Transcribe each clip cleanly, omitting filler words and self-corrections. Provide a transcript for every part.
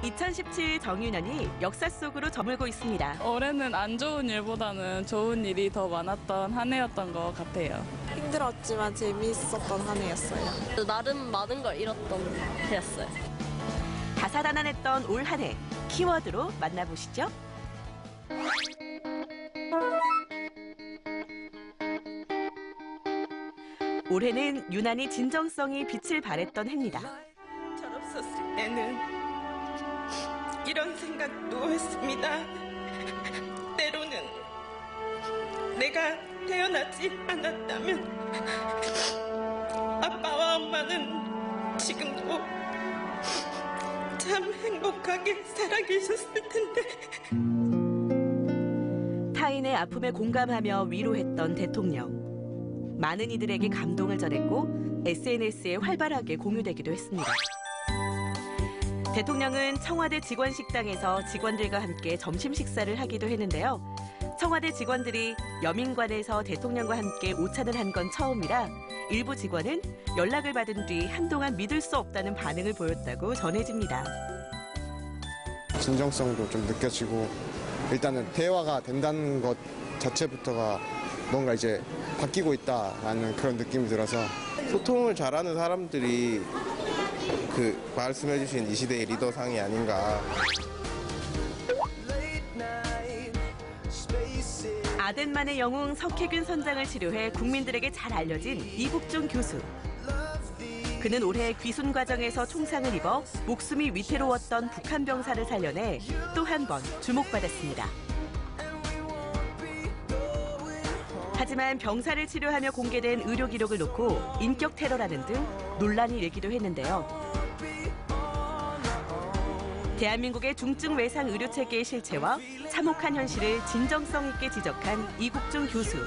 2017 정유년이 역사 속으로 저물고 있습니다. 올해는 안 좋은 일보다는 좋은 일이 더 많았던 한 해였던 것 같아요. 힘들었지만 재미있었던 한 해였어요. 나름 많은 걸 잃었던 해였어요. 다사다난했던 올 한 해 키워드로 만나보시죠. 올해는 유난히 진정성이 빛을 발했던 해입니다. 철없었을 때는 이런 생각도 했습니다. 때로는 내가 태어나지 않았다면 아빠와 엄마는 지금도 참 행복하게 살아계셨을 텐데. 타인의 아픔에 공감하며 위로했던 대통령. 많은 이들에게 감동을 전했고 SNS에 활발하게 공유되기도 했습니다. 대통령은 청와대 직원 식당에서 직원들과 함께 점심 식사를 하기도 했는데요. 청와대 직원들이 여민관에서 대통령과 함께 오찬을 한 건 처음이라 일부 직원은 연락을 받은 뒤 한동안 믿을 수 없다는 반응을 보였다고 전해집니다. 진정성도 좀 느껴지고 일단은 대화가 된다는 것 자체부터가 뭔가 이제 바뀌고 있다라는 그런 느낌이 들어서 소통을 잘하는 사람들이 그 말씀해주신 이 시대의 리더상이 아닌가. 아덴만의 영웅 석혜균 선장을 치료해 국민들에게 잘 알려진 이국종 교수. 그는 올해 귀순 과정에서 총상을 입어 목숨이 위태로웠던 북한 병사를 살려내 또 한 번 주목받았습니다. 하지만 병사를 치료하며 공개된 의료 기록을 놓고 인격 테러라는 등 논란이 일기도 했는데요. 대한민국의 중증 외상 의료 체계의 실체와 참혹한 현실을 진정성 있게 지적한 이국종 교수.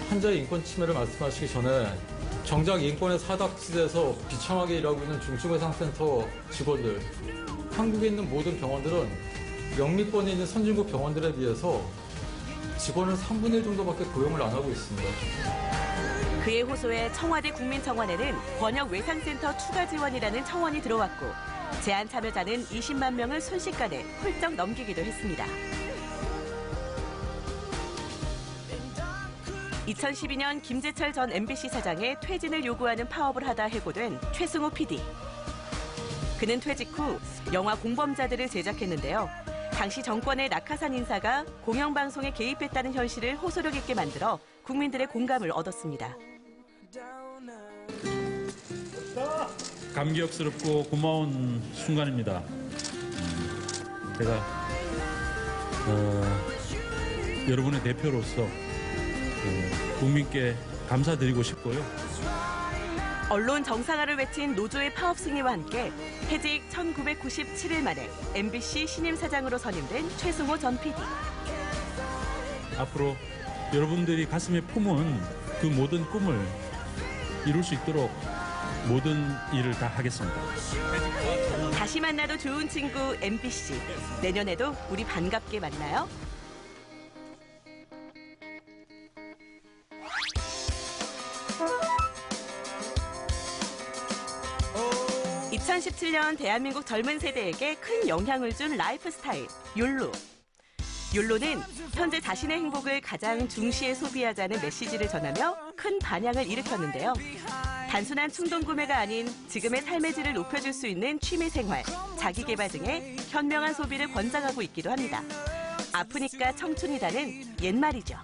환자의 인권 침해를 말씀하시기 전에 정작 인권의 사각지대에서 비참하게 일하고 있는 중증외상센터 직원들, 한국에 있는 모든 병원들은 영미권에 있는 선진국 병원들에 비해서 직원은 3분의 1 정도밖에 고용을 안 하고 있습니다. 그의 호소에 청와대 국민청원에는 권역 외상센터 추가 지원이라는 청원이 들어왔고 제안 참여자는 20만 명을 순식간에 훌쩍 넘기기도 했습니다. 2012년 김재철 전 MBC 사장의 퇴진을 요구하는 파업을 하다 해고된 최승호 PD. 그는 퇴직 후 영화 공범자들을 제작했는데요. 당시 정권의 낙하산 인사가 공영방송에 개입했다는 현실을 호소력 있게 만들어 국민들의 공감을 얻었습니다. 감격스럽고 고마운 순간입니다. 제가 여러분의 대표로서 국민께 감사드리고 싶고요. 언론 정상화를 외친 노조의 파업 승리와 함께 퇴직 1997일 만에 MBC 신임 사장으로 선임된 최승호 전 PD. 앞으로 여러분들이 가슴에 품은 그 모든 꿈을 이룰 수 있도록 모든 일을 다 하겠습니다. 다시 만나도 좋은 친구 MBC. 내년에도 우리 반갑게 만나요. 2017년 대한민국 젊은 세대에게 큰 영향을 준 라이프 스타일, 욜로. 욜로는 현재 자신의 행복을 가장 중시해 소비하자는 메시지를 전하며 큰 반향을 일으켰는데요. 단순한 충동 구매가 아닌 지금의 삶의 질을 높여줄 수 있는 취미 생활, 자기 개발 등의 현명한 소비를 권장하고 있기도 합니다. 아프니까 청춘이라는 옛말이죠.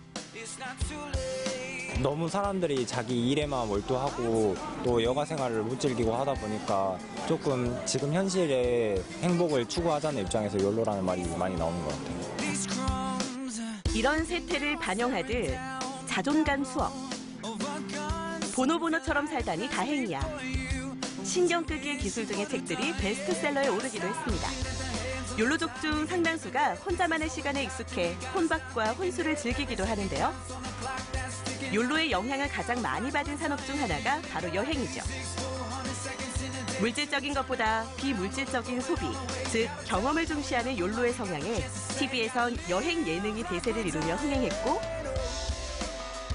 너무 사람들이 자기 일에만 몰두하고 또 여가 생활을 못 즐기고 하다 보니까 조금 지금 현실의 행복을 추구하자는 입장에서 욜로라는 말이 많이 나오는 것 같아요. 이런 세태를 반영하듯 자존감 수업, 보노보노처럼 살다니 다행이야, 신경 끄기의 기술 등의 책들이 베스트셀러에 오르기도 했습니다. 욜로족 중 상당수가 혼자만의 시간에 익숙해 혼밥과 혼술을 즐기기도 하는데요. 욜로의 영향을 가장 많이 받은 산업 중 하나가 바로 여행이죠. 물질적인 것보다 비물질적인 소비, 즉 경험을 중시하는 욜로의 성향에 TV에선 여행 예능이 대세를 이루며 흥행했고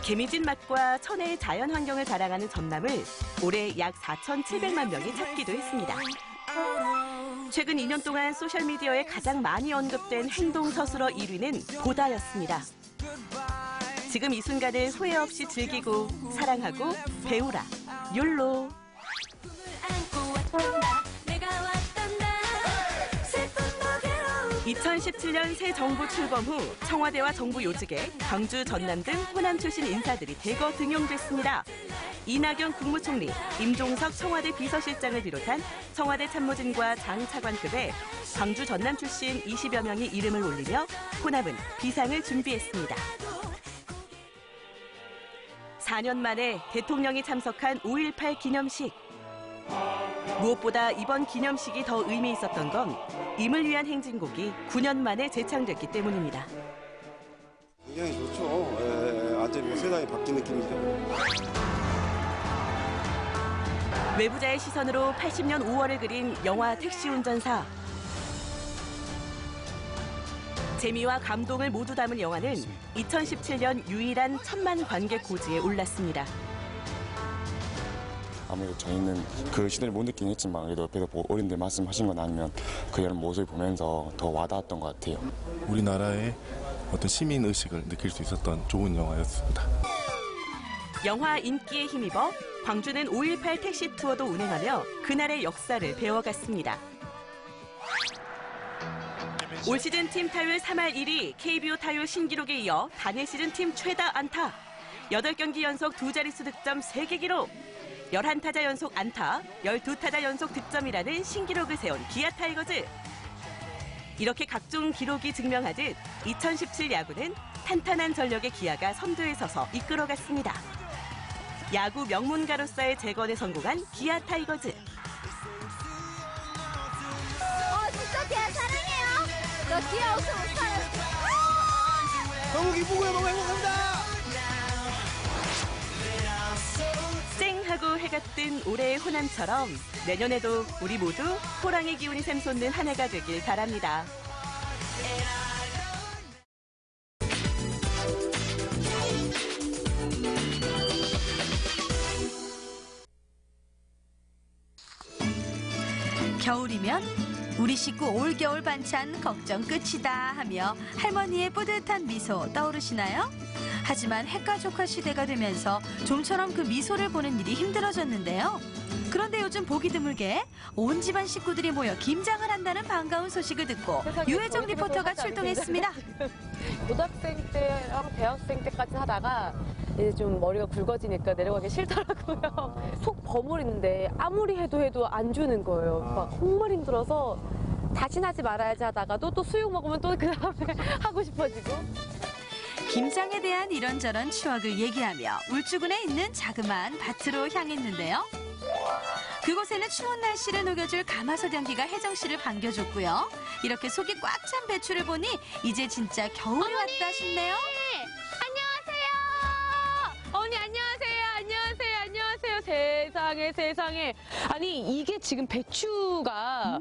개미진 맛과 천혜의 자연 환경을 자랑하는 전남을 올해 약 4,700만 명이 찾기도 했습니다. 최근 2년 동안 소셜미디어에 가장 많이 언급된 행동서술어 1위는 보다였습니다. 지금 이 순간을 후회 없이 즐기고 사랑하고 배우라. 욜로. 2017년 새 정부 출범 후 청와대와 정부 요직에 광주, 전남 등 호남 출신 인사들이 대거 등용됐습니다. 이낙연 국무총리, 임종석 청와대 비서실장을 비롯한 청와대 참모진과 장차관급의 광주, 전남 출신 20여 명이 이름을 올리며 호남은 비상을 준비했습니다. 4년 만에 대통령이 참석한 5.18 기념식. 무엇보다 이번 기념식이 더 의미 있었던 건 임을 위한 행진곡이 9년 만에 재창됐기 때문입니다. 굉장히 좋죠. 완전히 세상이 바뀐 느낌이죠. 외부자의 시선으로 80년 5월을 그린 영화 택시 운전사. 재미와 감동을 모두 담은 영화는 2017년 유일한 1000만 관객 고지에 올랐습니다. 아무래도 저희는 그 시대를 못 느끼긴 했지만 그래도 옆에서 어른들 말씀하신 건 아니면 그 여러 모습을 보면서 더 와닿았던 것 같아요. 우리나라의 어떤 시민의식을 느낄 수 있었던 좋은 영화였습니다. 영화 인기에 힘입어 광주는 5.18 택시 투어도 운행하며 그날의 역사를 배워갔습니다. 올 시즌 팀 타율 3할 1위, KBO 타율 신기록에 이어 단일 시즌 팀 최다 안타, 8경기 연속 두 자릿수 득점 3개 기록, 11타자 연속 안타, 12타자 연속 득점이라는 신기록을 세운 기아 타이거즈. 이렇게 각종 기록이 증명하듯 2017 야구는 탄탄한 전력의 기아가 선두에 서서 이끌어갔습니다. 야구 명문가로서의 재건에 성공한 기아 타이거즈. 진짜 기아 사랑해요. 저 기아 없으면 못 살아요. 너무 기쁘고요. 너무 행복합니다. 쨍하고 해가 뜬 올해의 호남처럼 내년에도 우리 모두 호랑이 기운이 샘솟는 한 해가 되길 바랍니다. 겨울이면 우리 식구 올겨울 반찬 걱정 끝이다 하며 할머니의 뿌듯한 미소 떠오르시나요? 하지만 핵가족화 시대가 되면서 좀처럼 그 미소를 보는 일이 힘들어졌는데요. 그런데 요즘 보기 드물게 온 집안 식구들이 모여 김장을 한다는 반가운 소식을 듣고 유혜정 리포터가 출동했습니다. 고등학생 때랑 대학생 때까지 하다가 이제 좀 머리가 굵어지니까 내려가기 싫더라고요. 속 버무리는데 아무리 해도 안 주는 거예요. 막 정말 힘들어서 다신 하지 말아야지 하다가도 또 수육 먹으면 또 그 다음에 하고 싶어지고. 김장에 대한 이런저런 추억을 얘기하며 울주군에 있는 자그마한 밭으로 향했는데요. 그곳에는 추운 날씨를 녹여줄 가마솥 향기가 혜정 씨를 반겨줬고요. 이렇게 속이 꽉 찬 배추를 보니 이제 진짜 겨울이 왔다 싶네요. 어머니 안녕하세요. 세상에. 아니 이게 지금 배추가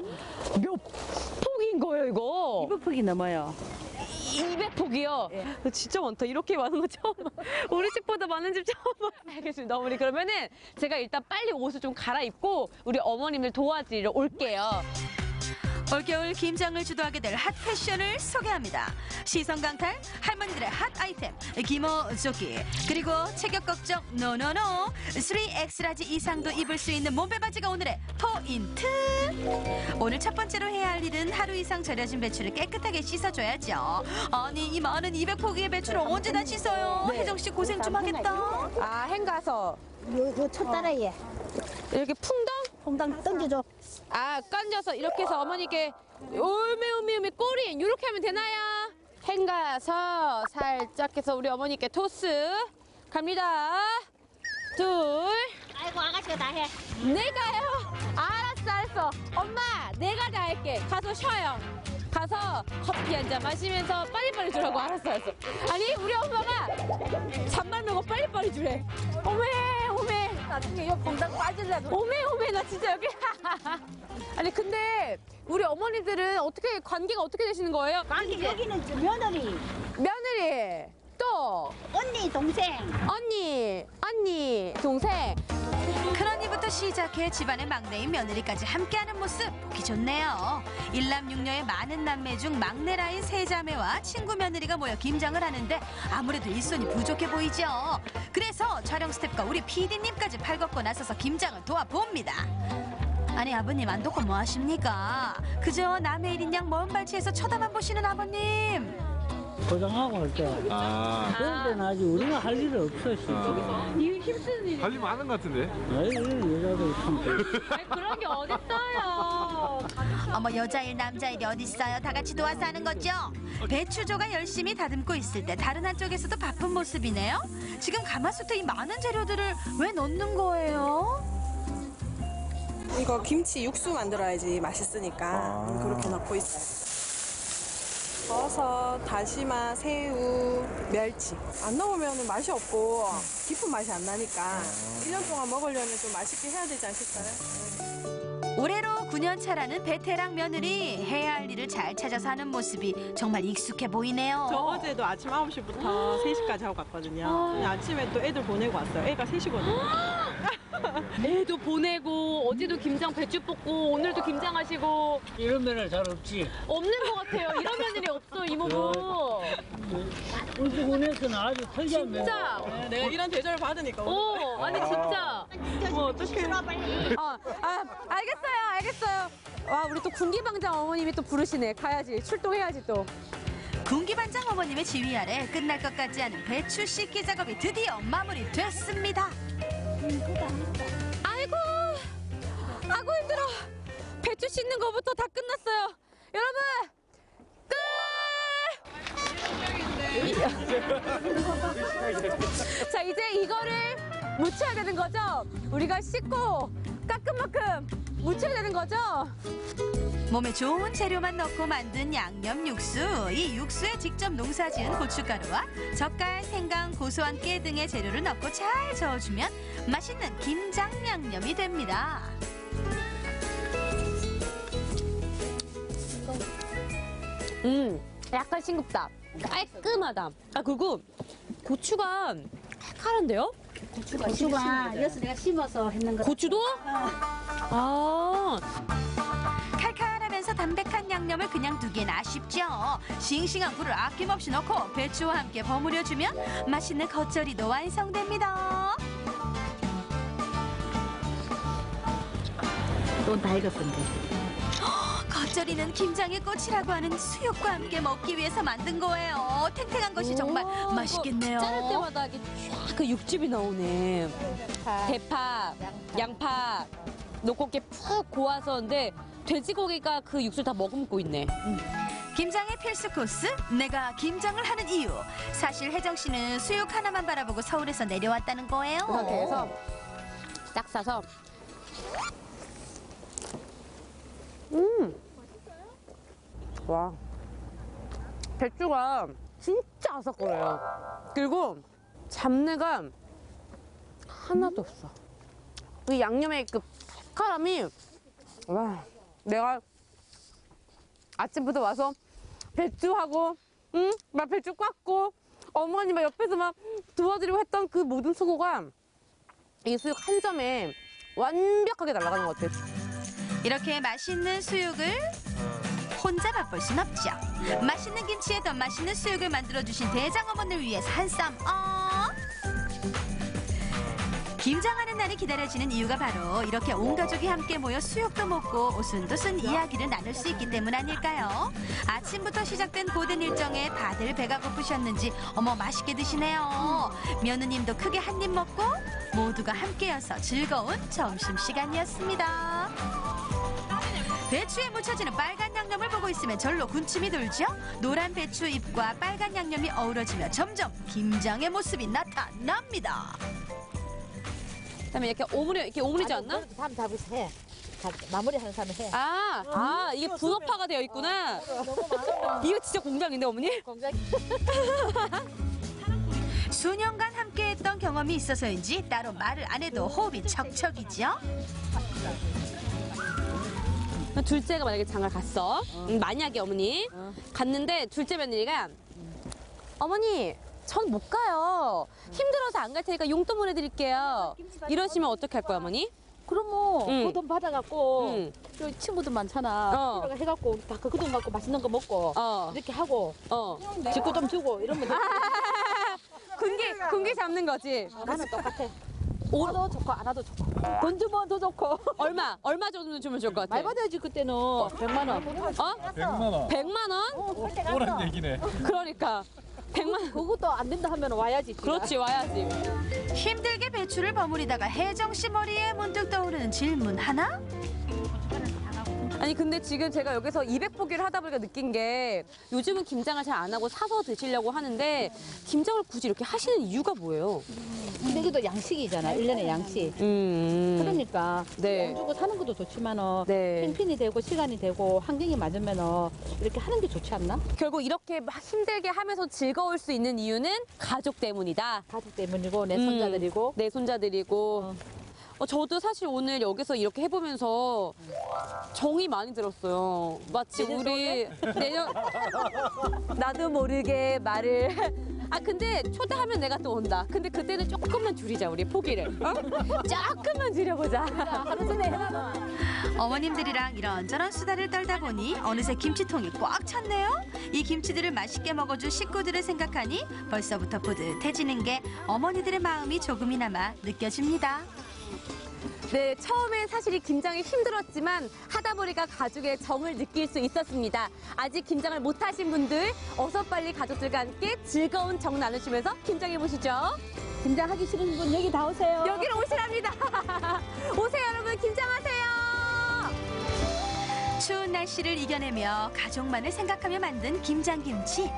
몇 폭인 거예요 이거? 200폭이 넘어요. 200폭이요? 네. 진짜 많다. 이렇게 많은 거 처음 우리 집보다 많은 집 처음 봐요. 알겠습니다. 어머니 그러면은 제가 일단 빨리 옷을 좀 갈아입고 우리 어머님을 도와드리러 올게요. 올겨울 김장을 주도하게 될 핫 패션을 소개합니다. 시선 강탈, 할머니들의 핫 아이템, 기모조끼, 그리고 체격 걱정 노노노 3X라지 이상도 입을 수 있는 몸빼 바지가 오늘의 포인트. 오늘 첫 번째로 해야 할 일은 하루 이상 절여진 배추를 깨끗하게 씻어줘야죠. 아니 이 많은 200포기의 배추를 언제 다 씻어요? 네. 혜정 씨 고생 좀 하겠다. 아 헹가서 요 첫 따라해. 이렇게 풍덩 던져줘. 아 건져서 이렇게 해서 어머니께 오메 꼬리 이렇게 하면 되나요? 헹가서 살짝 해서 우리 어머니께 토스 갑니다. 둘. 아이고 아가씨가 다 해. 내가요? 알았어. 엄마 내가 다 할게. 가서 쉬어요. 가서 커피 한 잔 마시면서 빨리빨리 주라고. 알았어. 아니 우리 엄마가 잔말 말고 빨리빨리 주래. 오메 나중에 요 봉당 빠질래도. 오메 나 진짜 여기 아니 근데 우리 어머니들은 관계가 어떻게 되시는 거예요? 여기는 며느리. 또 언니, 동생. 언니, 동생. 그러니부터 시작해 집안의 막내인 며느리까지 함께하는 모습 보기 좋네요. 일남 육녀의 많은 남매 중 막내라인 세 자매와 친구 며느리가 모여 김장을 하는데 아무래도 일손이 부족해 보이죠. 그래서 촬영 스태프가 우리 PD님까지 팔 걷고 나서서 김장을 도와봅니다. 아니 아버님 안 돕고 뭐 하십니까? 그저 남의 일인 양 먼 발치에서 쳐다만 보시는 아버님. 고장하고 할 때. 그럴 때는 아직 우리가 할 일이 없어, 진짜. 이 힘쓰는 일. 할 일 많은 것 같은데? 여자들 참. 아니, 그런 게 어딨어요. 어머 여자일 남자일이 어딨어요. 다 같이 도와서 하는 거죠. 배추조가 열심히 다듬고 있을 때 다른 한쪽에서도 바쁜 모습이네요. 지금 가마솥에 이 많은 재료들을 왜 넣는 거예요? 이거 김치 육수 만들어야지 맛있으니까 그렇게 넣고 있어요. 버섯, 다시마, 새우, 멸치. 안 넣으면 맛이 없고 깊은 맛이 안 나니까 1년 동안 먹으려면 좀 맛있게 해야 되지 않겠어요? 올해로 9년 차라는 베테랑 며느리. 해야 할 일을 잘 찾아서 하는 모습이 정말 익숙해 보이네요. 저 어제도 아침 9시부터 3시까지 하고 갔거든요. 아침에 또 애들 보내고 왔어요. 애가 3시거든요. 애도 보내고 어제도 김장 배추 볶고 오늘도 김장하시고. 이런 면은 잘 없지. 없는 것 같아요. 이런 며느리 없어 이모부. 우리 군에서는 아주 특이한 면. 진짜. 내가 이런 대접을 받으니까. 아니 진짜. 뭐 어떡해. 알겠어요. 와 우리 또 군기방장 어머님이 또 부르시네. 가야지. 출동해야지 또. 군기반장 어머님의 지휘 아래 끝날 것 같지 않은 배추 씻기 작업이 드디어 마무리됐습니다. 아이고 힘들어. 배추 씻는 거부터 다 끝났어요. 여러분 끝! 자 이제 이거를 무쳐야 되는 거죠? 우리가 씻고 깎은 만큼 무쳐야 되는 거죠? 몸에 좋은 재료만 넣고 만든 양념 육수. 이 육수에 직접 농사지은 고춧가루와 젓갈, 생강, 고소한 깨 등의 재료를 넣고 잘 저어주면 맛있는 김장 양념이 됩니다. 약간 싱겁다. 깔끔하다. 그리고 고추가 칼칼한데요? 고추가 여기서 내가 심어서 했는 거. 고추도? 칼칼하면서 담백한 양념을 그냥 두기엔 아쉽죠. 싱싱한 굴을 아낌없이 넣고 배추와 함께 버무려주면 맛있는 겉절이도 완성됩니다. 또 다 익었던데. 겉절이는 김장의 꽃이라고 하는 수육과 함께 먹기 위해서 만든 거예요. 탱탱한 것이 정말 맛있겠네요. 자를 때마다 이렇게 쫙 그 육즙이 나오네. 대파, 양파 넣고 이렇게 푹 고아서 근데 돼지고기가 그 육수를 다 머금고 있네. 김장의 필수 코스, 내가 김장을 하는 이유. 사실 혜정 씨는 수육 하나만 바라보고 서울에서 내려왔다는 거예요. 그 상태에서 딱 싸서 와 배추가 진짜 아삭거려요. 그리고 잡내가 하나도 없어. 이 양념의 그 칼칼함이 와 내가 아침부터 와서 배추하고 막 배추 깎고 어머니 막 옆에서 막 도와드리고 했던 그 모든 수고가 이 수육 한 점에 완벽하게 날아가는 것 같아요. 이렇게 맛있는 수육을 혼자 맛볼 순 없죠. 맛있는 김치에 더 맛있는 수육을 만들어주신 대장어머니를 위해서 한 쌈. 김장하는 날이 기다려지는 이유가 바로 이렇게 온 가족이 함께 모여 수육도 먹고 오순도순 이야기를 나눌 수 있기 때문 아닐까요? 아침부터 시작된 고된 일정에 다들 배가 고프셨는지 어머 맛있게 드시네요. 며느님도 크게 한 입 먹고 모두가 함께여서 즐거운 점심시간이었습니다. 배추에 묻혀지는 빨간 양념을 보고 있으면 절로 군침이 돌죠. 노란 배추 잎과 빨간 양념이 어우러지며 점점 김장의 모습이 나타납니다. 그다음에 이렇게 오므리지 않나? 다음 해. 마무리하는 사람이 해. 이게 분업화가 되어 있구나. 이거 진짜 공장인데 어머니? 공장. 수년간 함께했던 경험이 있어서인지 따로 말을 안 해도 호흡이 척척이죠. 둘째가 만약에 장을 갔어. 만약에 어머니 갔는데 둘째 며느리가 어머니 전 못 가요. 힘들어서 안 갈 테니까 용돈 보내드릴게요. 이러시면 어떻게 할 거야, 어머니? 그럼 뭐 그 돈 받아갖고 저 친구들 많잖아. 어. 해갖고 다 그 돈 갖고 맛있는 거 먹고 이렇게 하고 직구 좀 주고 이러면 돼. 군기 잡는 거지? 나는 똑같아. 오도 좋고 안 와도 좋고 돈 주면 더 좋고. 얼마 정도 주면 좋을 것 같아? 많이 받아야지 그때는 100만 원. 100만 원? 100만 원? 오란 얘기네. 그러니까 100만. 그것도 안 된다 하면 와야지. 그렇지, 와야지. 힘들게 배추를 버무리다가 혜정 씨 머리에 문득 떠오르는 질문 하나? 아니 근데 지금 제가 여기서 200포기를 하다 보니까 느낀 게 요즘은 김장을 잘 안 하고 사서 드시려고 하는데 김장을 굳이 이렇게 하시는 이유가 뭐예요? 근데 이것도 양식이잖아. 1년에 양식. 그러니까 돈 주고 사는 것도 좋지만 캠핑이 되고 시간이 되고 환경이 맞으면 이렇게 하는 게 좋지 않나? 결국 이렇게 막 힘들게 하면서 즐거울 수 있는 이유는 가족 때문이다. 가족 때문이고 내 손자들이고. 내 손자들이고. 저도 사실 오늘 여기서 이렇게 해보면서 정이 많이 들었어요. 마치 우리 내년 나도 모르게 말을 근데 초대하면 내가 또 온다. 근데 그때는 조금만 줄이자 우리 포기를. 조금만 줄여보자. 하루 전에 해놔. 어머님들이랑 이런저런 수다를 떨다 보니 어느새 김치통이 꽉 찼네요. 이 김치들을 맛있게 먹어줄 식구들을 생각하니 벌써부터 뿌듯해지는 게 어머니들의 마음이 조금이나마 느껴집니다. 네, 처음엔 사실 이 김장이 힘들었지만 하다 보니까 가족의 정을 느낄 수 있었습니다. 아직 김장을 못하신 분들 어서 빨리 가족들과 함께 즐거운 정 나누시면서 김장해보시죠. 김장하기 싫은 분 여기 다 오세요. 여기로 오시랍니다. 오세요 여러분, 김장하세요. 추운 날씨를 이겨내며 가족만을 생각하며 만든 김장김치.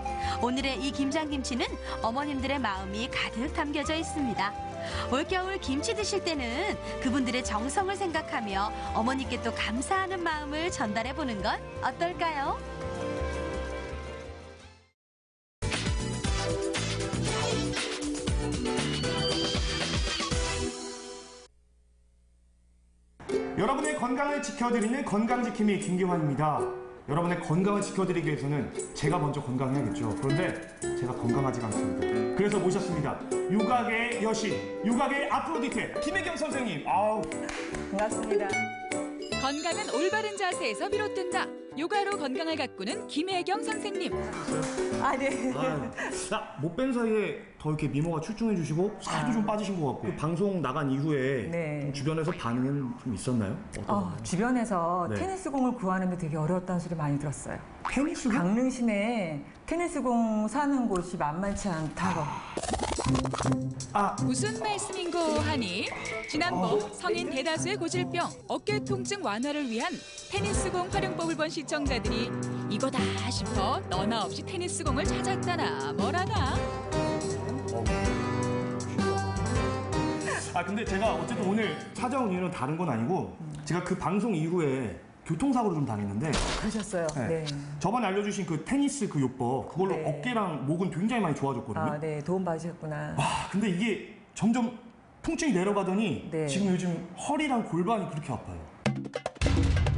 오늘의 이 김장김치는 어머님들의 마음이 가득 담겨져 있습니다. 올겨울 김치 드실 때는 그분들의 정성을 생각하며 어머니께 또 감사하는 마음을 전달해보는 건 어떨까요? 여러분의 건강을 지켜드리는 건강지킴이 김기환입니다. 여러분의 건강을 지켜드리기 위해서는 제가 먼저 건강해야겠죠. 그런데 제가 건강하지가 않습니다. 그래서 모셨습니다. 육아계의 여신, 육아계의 아프로디테 김혜경 선생님. 아우 반갑습니다. 건강은 올바른 자세에서 비롯된다. 요가로 건강을 가꾸는 김혜경 선생님. 네. 못 뺀 사이에 더 이렇게 미모가 출중해 주시고 살도 좀 빠지신 것 같고 방송 나간 이후에 좀 주변에서 반응은 좀 있었나요? 주변에서 네. 테니스공을 구하는 게 되게 어려웠다는 소리 많이 들었어요. 테니스공? 강릉 시내에 테니스공 사는 곳이 만만치 않다고. 무슨 말씀인고 하니 지난번 성인 대다수의 고질병, 어깨 통증 완화를 위한 테니스공 활용법을 본 시청자들이 이거다 싶어 너나 없이 테니스공을 찾았다나 뭐라나. 근데 제가 어쨌든 오늘 찾아온 이유는 다른 건 아니고 제가 그 방송 이후에 교통사고를 좀 당했는데. 그러셨어요? 네. 저번에 알려주신 그 테니스 그 요법 그걸로 어깨랑 목은 굉장히 많이 좋아졌거든요. 네. 도움 받으셨구나. 근데 이게 점점 통증이 내려가더니 지금 요즘 허리랑 골반이 그렇게 아파요.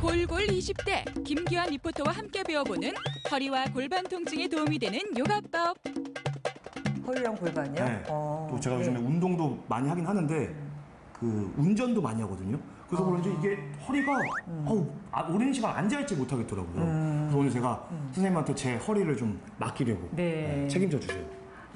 골골 20대 김기환 리포터와 함께 배워보는 허리와 골반 통증에 도움이 되는 요가법. 허리랑 골반이요? 네. 또 제가 요즘에 운동도 많이 하긴 하는데 그 운전도 많이 하거든요. 그래서 그런지 이게 허리가 오랜 시간 앉아있지 못하겠더라고요. 그래서 오늘 제가 선생님한테 제 허리를 좀 맡기려고 책임져 주세요.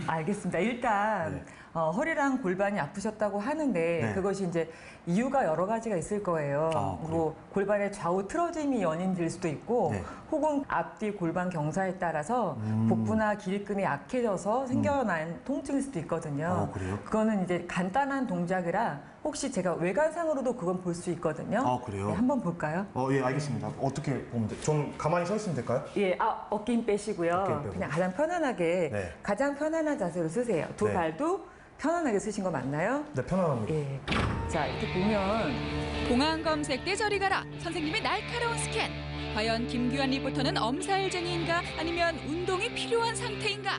알겠습니다. 일단 허리랑 골반이 아프셨다고 하는데 그것이 이제 이유가 여러 가지가 있을 거예요. 뭐 골반의 좌우 틀어짐이 원인일 수도 있고 혹은 앞뒤 골반 경사에 따라서 복부나 기립근이 약해져서 생겨난 통증일 수도 있거든요. 그래요? 그거는 이제 간단한 동작이라 혹시 제가 외관상으로도 그건 볼 수 있거든요. 그래요? 네, 한번 볼까요? 예, 알겠습니다. 어떻게 보면 좀 가만히 서 있으면 될까요? 예, 어깨 힘 빼시고요. 어깨 힘 빼고. 그냥 가장 편안하게, 가장 편안한 자세로 쓰세요. 두 발도 편안하게 쓰신 거 맞나요? 네, 편안합니다. 예. 자, 이렇게 보면. 공항 검색 때 저리 가라. 선생님의 날카로운 스캔. 과연 김기환 리포터는 엄살쟁이인가 아니면 운동이 필요한 상태인가?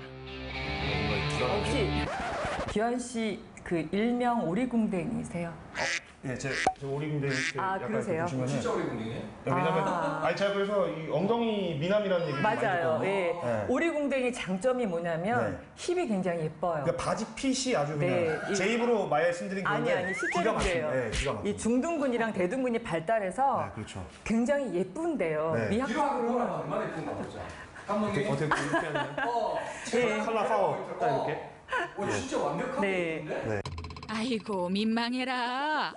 혹시 기환 씨 그 일명 오리궁뎅이세요? 예, 제 오리궁뎅이. 그러세요? 진짜 오리궁뎅이에요? 왜냐면 아니 제가 그래서 이 엉덩이 미남이라는 얘기를 많이 맞아요. 듣거든요. 예. 네. 오리궁뎅이 장점이 뭐냐면 힙이 굉장히 예뻐요. 그러니까 바지 핏이 아주 그냥 네. 제 입으로 말씀드린 건데 아니 기가 실제로 막힙니다. 그래요. 네, 기가 막힙니다. 이 중둔근이랑 대둔근이 발달해서 그렇죠. 굉장히 예쁜데요. 네. 미학적으로는 얼마나 예쁜 거 보자. 어떻게 이렇게 하면 네. 칼라 파워 딱 이렇게. 진짜 완벽하게 네. 예쁜데? 아이고 민망해라.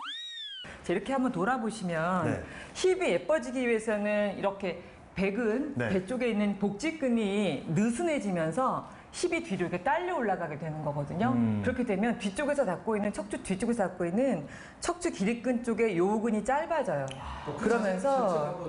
자, 이렇게 한번 돌아보시면 네. 힙이 예뻐지기 위해서는 이렇게 배근, 네. 배 쪽에 있는 복직근이 느슨해지면서 힙이 뒤로 이렇게 딸려 올라가게 되는 거거든요. 그렇게 되면 뒤쪽에서 닿고 있는 척추 뒤쪽에서 닿고 있는 척추 기립근 쪽에 요근이 짧아져요. 그러면서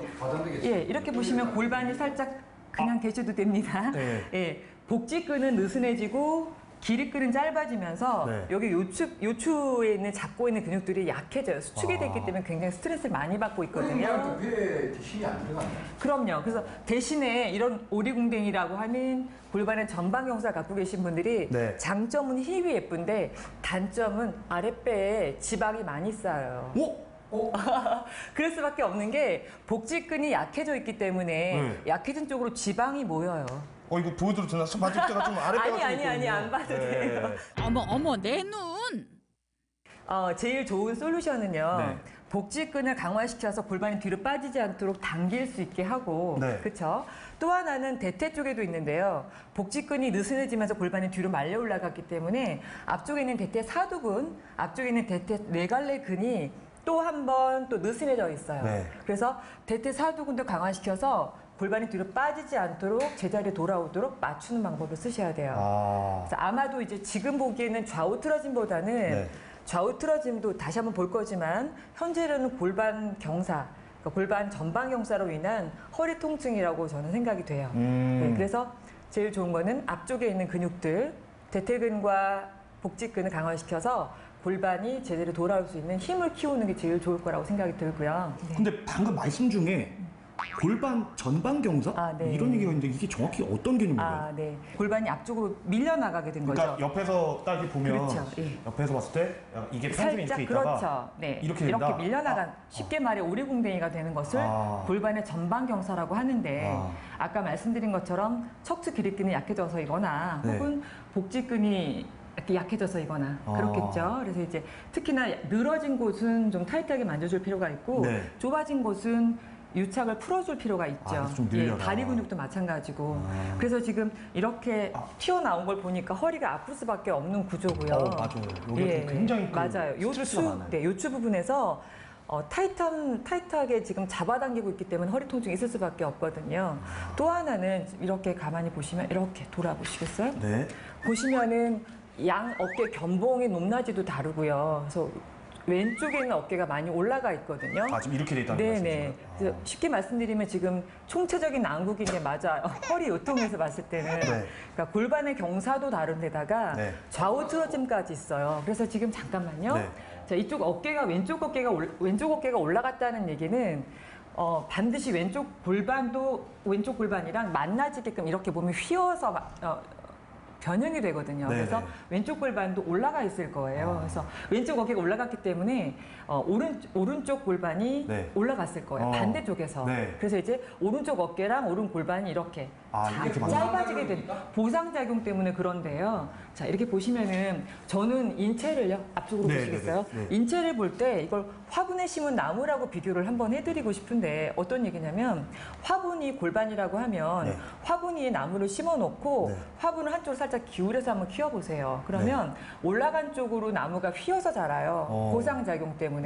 예, 이렇게 보시면 골반이 살짝 그냥 계셔도 됩니다. 네. 예, 복직근은 느슨해지고 기립근은 짧아지면서 네. 여기 요추에 있는 잡고 있는 근육들이 약해져요. 수축이 됐기 때문에 굉장히 스트레스를 많이 받고 있거든요. 폐에 힘이 안 들어간다. 그럼요. 그래서 대신에 이런 오리궁뎅이라고 하는 골반의 전방 경사를 갖고 계신 분들이 네. 장점은 힙이 예쁜데 단점은 아랫배에 지방이 많이 쌓여요. 그럴 수밖에 없는 게 복직근이 약해져 있기 때문에 약해진 쪽으로 지방이 모여요. 이거 보여드려도 되나? 바지 때가 좀 아랫배가 아니 안 봐도 돼요. 어머 내 눈. 제일 좋은 솔루션은요. 네. 복직근을 강화시켜서 골반이 뒤로 빠지지 않도록 당길 수 있게 하고, 네. 그렇죠? 또 하나는 대퇴 쪽에도 있는데요. 복직근이 느슨해지면서 골반이 뒤로 말려 올라갔기 때문에 앞쪽에 있는 대퇴 사두근, 앞쪽에 있는 대퇴 뇌갈래 근이 또 한 번 또 느슨해져 있어요. 네. 그래서 대퇴 사두근도 강화시켜서 골반이 뒤로 빠지지 않도록 제자리에 돌아오도록 맞추는 방법을 쓰셔야 돼요. 그래서 아마도 이제 지금 보기에는 좌우 틀어짐보다는 네. 좌우 틀어짐도 다시 한번 볼 거지만 현재로는 골반 경사, 그러니까 골반 전방 경사로 인한 허리 통증이라고 저는 생각이 돼요. 네, 그래서 제일 좋은 거는 앞쪽에 있는 근육들, 대퇴근과 복직근을 강화시켜서 골반이 제대로 돌아올 수 있는 힘을 키우는 게 제일 좋을 거라고 생각이 들고요. 네. 근데 방금 말씀 중에 골반 전방 경사? 네. 이런 얘기가 있는데 이게 정확히 어떤 개념인가요? 네. 골반이 앞쪽으로 밀려나가게 된 거죠. 그러니까 옆에서 딱 이렇게 보면 그렇죠. 예. 옆에서 봤을 때 이게 편집이 살짝 이렇게 있다가 그렇죠. 네. 이렇게 된다? 이렇게 밀려나간 쉽게 말해 오리궁뎅이가 되는 것을 골반의 전방 경사라고 하는데 아까 말씀드린 것처럼 척추 기립근이 약해져서이거나 네. 혹은 복직근이 이렇게 약해져서이거나 그렇겠죠. 그래서 이제 특히나 늘어진 곳은 좀 타이트하게 만져줄 필요가 있고 네. 좁아진 곳은 유착을 풀어줄 필요가 있죠. 좀 늘려라. 다리 근육도 마찬가지고. 그래서 지금 이렇게 튀어나온 걸 보니까 허리가 아플 수밖에 없는 구조고요. 맞아요. 여기 굉장히 맞아요. 요추 부분에서 타이트하게 지금 잡아당기고 있기 때문에 허리 통증이 있을 수밖에 없거든요. 또 하나는 이렇게 가만히 보시면 이렇게 돌아보시겠어요? 네. 보시면은 양 어깨 견봉의 높낮이도 다르고요. 그래서 왼쪽에 있는 어깨가 많이 올라가 있거든요. 지금 이렇게 돼 있다는 네네. 그래서 쉽게 말씀드리면 지금 총체적인 난국인 게 맞아요. 허리 요통에서 봤을 때는. 그러니까 골반의 경사도 다른데다가 좌우 틀어짐까지 있어요. 그래서 지금 잠깐만요. 자, 이쪽 어깨가 왼쪽 어깨가 올라갔다는 얘기는 반드시 왼쪽 골반이랑 만나지게끔 이렇게 몸이 휘어서 변형이 되거든요. 네네. 그래서 왼쪽 골반도 올라가 있을 거예요. 그래서 왼쪽 어깨가 올라갔기 때문에 오른쪽 골반이 올라갔을 거예요. 반대쪽에서. 그래서 이제 오른쪽 어깨랑 오른 골반이 이렇게 짧아지게 된 보상작용 때문에 그런데요. 자, 이렇게 보시면은 저는 인체를요. 앞쪽으로 보시겠어요? 인체를 볼 때 이걸 화분에 심은 나무라고 비교를 한번 해드리고 싶은데 어떤 얘기냐면 화분이 골반이라고 하면 화분위에 나무를 심어놓고 화분을 한쪽으로 살짝 기울여서 한번 키워보세요. 그러면 올라간 쪽으로 나무가 휘어서 자라요. 보상작용 때문에.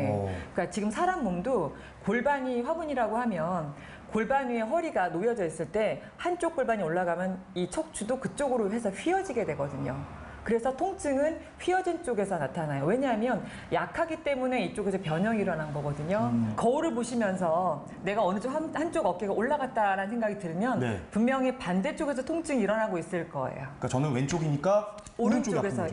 그러니까 지금 사람 몸도 골반이 화분이라고 하면 골반 위에 허리가 놓여져 있을 때 한쪽 골반이 올라가면 이 척추도 그쪽으로 해서 휘어지게 되거든요. 그래서 통증은 휘어진 쪽에서 나타나요. 왜냐하면 약하기 때문에 이쪽에서 변형이 일어난 거거든요. 거울을 보시면서 내가 어느 쪽 한쪽 어깨가 올라갔다라는 생각이 들면 분명히 반대쪽에서 통증이 일어나고 있을 거예요. 그러니까 저는 왼쪽이니까 오른쪽에서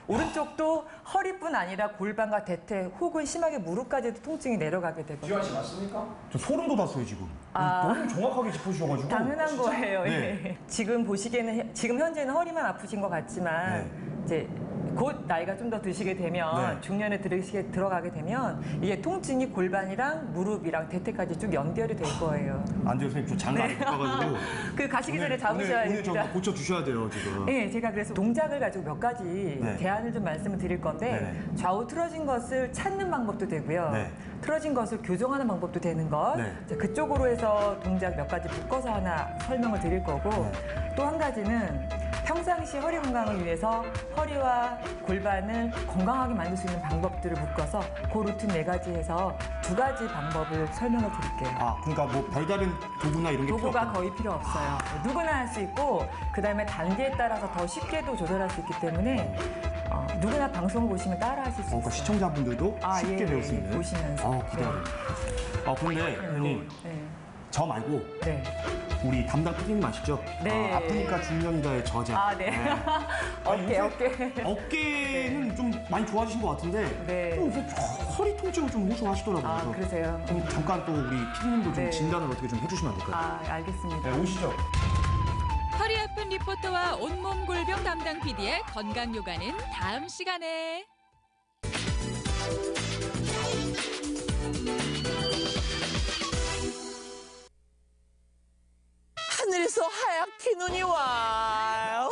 오른쪽도 허리뿐 아니라 골반과 대퇴 혹은 심하게 무릎까지도 통증이 내려가게 되거든요. 지환 씨 맞습니까? 저 소름 돋았어요 지금. 너무 정확하게 짚어주셔가지고. 당연한 거예요. 지금 보시기에는 지금 현재는 허리만 아프신 것 같지만 이제 곧 나이가 좀 더 드시게 되면 네. 중년에 들어가게 되면 이게 통증이 골반이랑 무릎이랑 대퇴까지 쭉 연결이 될 거예요. 안 돼요, 선생님. 저 장난 안 바빠가지고. 그 가시기 전에 잡으셔야 오늘 됩니다. 좀 고쳐주셔야 돼요, 지금. 네, 제가 그래서 동작을 가지고 몇 가지 네. 대안을 좀 말씀을 드릴 건데 네네. 좌우 틀어진 것을 찾는 방법도 되고요. 네. 틀어진 것을 교정하는 방법도 되는 것. 네. 자, 그쪽으로 해서 동작 몇 가지 묶어서 하나 설명을 드릴 거고 네. 또 한 가지는 평상시 허리 건강을 위해서 허리와 골반을 건강하게 만들 수 있는 방법들을 묶어서 그 루틴 4가지 해서 2가지 방법을 설명을 드릴게요. 아, 그러니까 뭐 별다른 도구나 이런 게 필요 도구가 없다. 거의 필요 없어요. 누구나 할 수 있고 그다음에 단계에 따라서 더 쉽게도 조절할 수 있기 때문에 누구나 방송 보시면 따라 하실 수 있어요. 그러니까 시청자분들도 쉽게 배울 수 있는. 보시면서. 기대하고. 그런데 선생님, 네. 저 말고 네. 우리 담당 PD님 아시죠? 네. 아프니까 중년이다의 저자. 아, 네. 어깨. 어깨는 좀 많이 좋아지신 것 같은데 좀 요새 허리 통증을 좀 호소하시더라고요. 아, 그러세요? 그럼 잠깐 또 우리 PD님도 좀 네. 진단을 어떻게 좀 해주시면 안 될까요? 아, 알겠습니다. 네, 오시죠. 허리 아픈 리포터와 온몸 골병 담당 PD의 건강 요가는 다음 시간에. 하늘에서 하얗게 눈이 와요.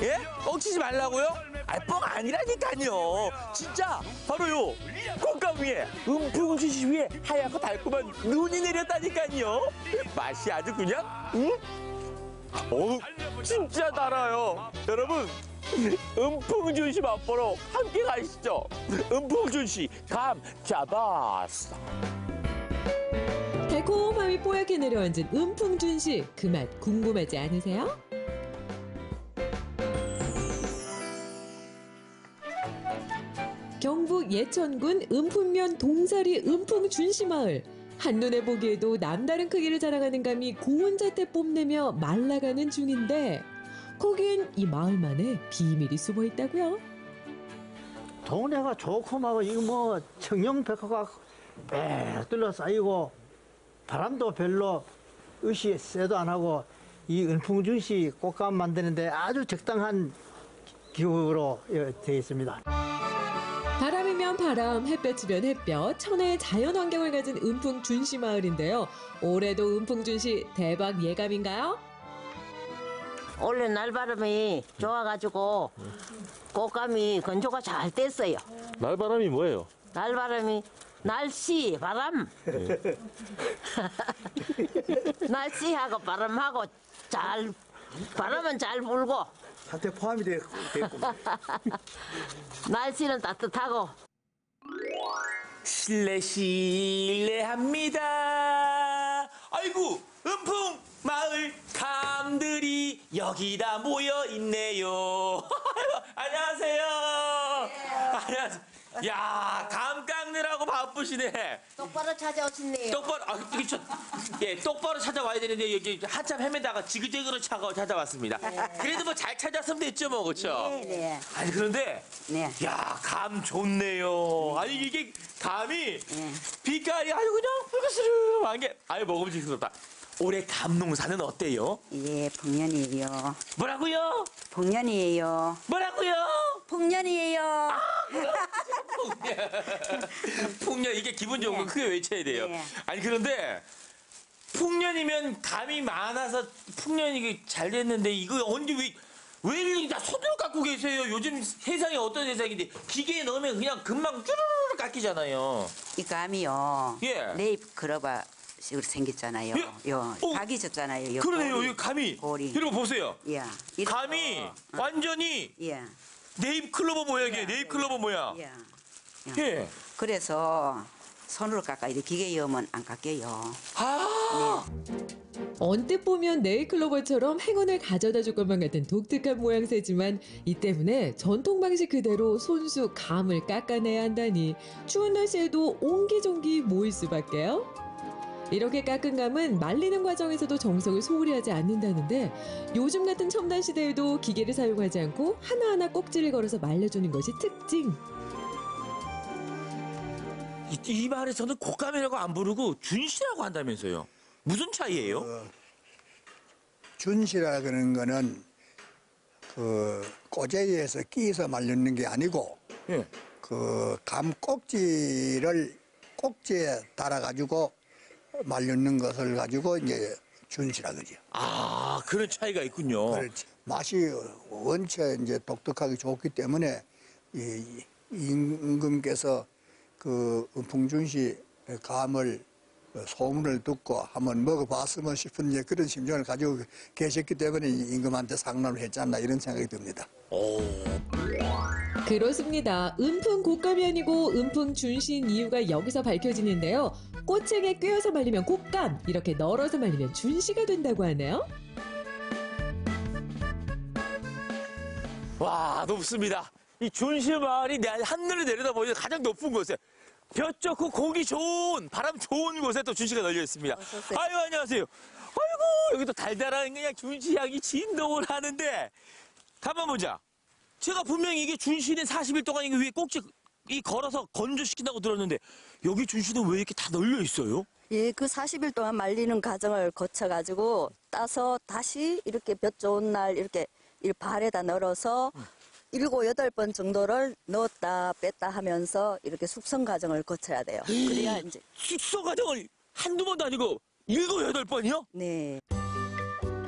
예? 뻥치지 말라고요? 아, 뻥 아니라니까요. 진짜 바로요. 꽃감 위에 움푹움푹 위에 하얗고 달콤한 눈이 내렸다니까요. 맛이 아주 그냥 어우 진짜 달아요. 여러분 음풍준씨 맛보러 함께 가시죠. 음풍준씨 감 잡았어. 달콤함이 뽀얗게 내려앉은 음풍준씨, 그 맛 궁금하지 않으세요? 경북 예천군 음풍면 동사리 음풍준씨 마을. 한눈에 보기에도 남다른 크기를 자랑하는 감이 고운자태 뽐내며 말라가는 중인데 거기엔 이 마을만의 비밀이 숨어 있다고요. 동네가 좋고 막 이거 뭐 청룡백화가 둘러싸이고 바람도 별로 의시 쎄도 안 하고 이 은풍준씨 꽃감 만드는데 아주 적당한 기후로 되어 있습니다. 바람이면 바람, 햇볕이면 햇볕, 천혜의 자연 환경을 가진 음풍준씨 마을인데요. 올해도 음풍준씨 대박 예감인가요? 원래 날바람이 좋아가지고 꽃감이 건조가 잘 됐어요. 날바람이 뭐예요? 날바람이 날씨, 바람. 날씨하고 바람하고 바람은 잘 불고. 한테 포함이 됐고. 날씨는 따뜻하고. 실례합니다. 아이고 음풍 마을 감들이 여기다 모여 있네요. 안녕하세요. 안녕하세요. 야, 감 깎느라고 바쁘시네. 똑바로 찾아오셨네요. 똑바로, 똑바로 찾아와야 되는데 여기 한참 헤매다가 지그재그로 찾아왔습니다. 그래도 뭐 잘 찾았으면 됐죠, 뭐 그렇죠? 네. 아니 그런데, 야, 감 좋네요. 아니 이게 감이 빛깔이 아주 그냥 붉으스름한 게 아유 먹음직스럽다. 올해 감 농사는 어때요? 예, 풍년이에요. 뭐라고요? 풍년이에요. 뭐라고요? 풍년이에요. 풍년 이게 기분 좋은 거 크게 외쳐야 돼요. 아니 그런데 풍년이면 감이 많아서 풍년이 잘 됐는데 이거 언제 왜 이렇게 다 손으로 깎고 계세요? 요즘 세상이 어떤 세상인데 기계에 넣으면 그냥 금방 쭈르르 깎이잖아요. 이 감이요. 예. 네잎 걸어봐. 식으로 생겼잖아요. 요 각이 졌잖아요. 그러네요. 이 감이. 고리. 여러분 보세요. 예. 감이 완전히 예. 네잎 클로버 모양이에요. 네잎 클로버 모양. 예. 예. 그래서 손으로 깎아 이렇게 기계에 넣으면 안 깎여요. 아. 언뜻 보면 네일클로버처럼 행운을 가져다 줄 것만 같은 독특한 모양새지만 이 때문에 전통 방식 그대로 손수 감을 깎아내야 한다니 추운 날씨에도 옹기종기 모일 수밖에요. 이렇게 깎은 감은 말리는 과정에서도 정성을 소홀히 하지 않는다는데 요즘 같은 첨단 시대에도 기계를 사용하지 않고 하나하나 꼭지를 걸어서 말려주는 것이 특징. 이 말에서는 곶감이라고 안 부르고 준씨라고 한다면서요. 무슨 차이예요? 준씨라 그러는 거는 그 꼬재기에서 끼서 말리는 게 아니고 예. 그 감 꼭지를 꼭지에 달아가지고 말리는 것을 가지고 이제 준시라 그죠. 아, 그런 차이가 있군요. 그렇지. 맛이 원체 이제 독특하게 좋기 때문에 이 임금께서 그 은풍준시 감을 소문을 듣고 한번 먹어봤으면 싶은 이제 그런 심정을 가지고 계셨기 때문에 임금한테 상납을 했지 않나 이런 생각이 듭니다. 그렇습니다. 은풍 곶감이 아니고 은풍 준시인 이유가 여기서 밝혀지는데요. 꼬챙에 꿰어서 말리면 곶감, 이렇게 널어서 말리면 준시가 된다고 하네요. 와, 높습니다. 이 준시 마을이 하늘을 내려다보니 가장 높은 곳에 볕 좋고 공기 좋은, 바람 좋은 곳에 또 준시가 널려 있습니다. 아유, 안녕하세요. 아이고, 여기 또 달달한 그냥 준시 향이 진동을 하는데, 가만 보자. 제가 분명히 이게 준시는 40일 동안 이게 위에 꼭지 걸어서 건조시킨다고 들었는데, 여기 준시는 왜 이렇게 다 널려 있어요? 예, 그 40일 동안 말리는 과정을 거쳐가지고 따서 다시 이렇게 볕 좋은 날 이렇게 발에다 널어서 7, 8번 정도를 넣었다 뺐다 하면서 이렇게 숙성 과정을 거쳐야 돼요. 그래야 이제. 숙성 과정을 한두 번도 아니고 7, 8번이요? 네.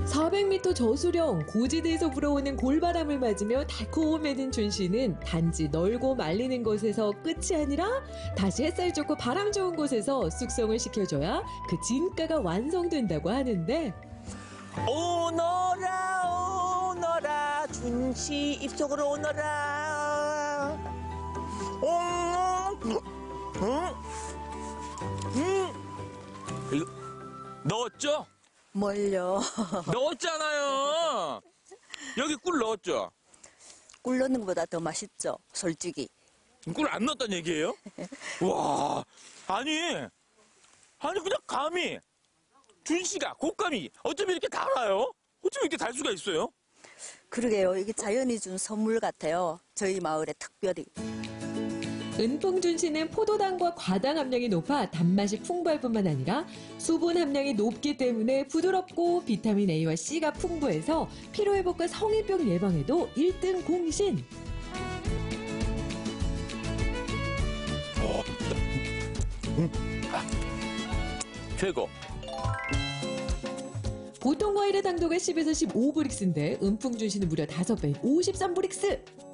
400m 저수령 고지대에서 불어오는 골바람을 맞으며 달콤해진 준시는 단지 널고 말리는 것에서 끝이 아니라 다시 햇살 좋고 바람 좋은 곳에서 숙성을 시켜줘야 그 진가가 완성된다고 하는데, 오너라 오너라 준시 입속으로 오너라. 이거 넣었죠? 뭘요? 넣었잖아요. 여기 꿀 넣었죠? 꿀 넣는 것보다 더 맛있죠, 솔직히. 꿀 안 넣었단 얘기예요? 와, 아니 그냥 감이 준시가 곶감이 어쩜 이렇게 달아요? 어쩜 이렇게 달 수가 있어요? 그러게요. 이게 자연이 준 선물 같아요. 저희 마을에 특별히. 은풍 준시는 포도당과 과당 함량이 높아 단맛이 풍부할 뿐만 아니라 수분 함량이 높기 때문에 부드럽고 비타민 A와 C가 풍부해서 피로회복과 성인병 예방에도 1등 공신. 최고. 보통 과일의 당도가 10에서 15브릭스인데 은풍 준시는 무려 5배인 53브릭스.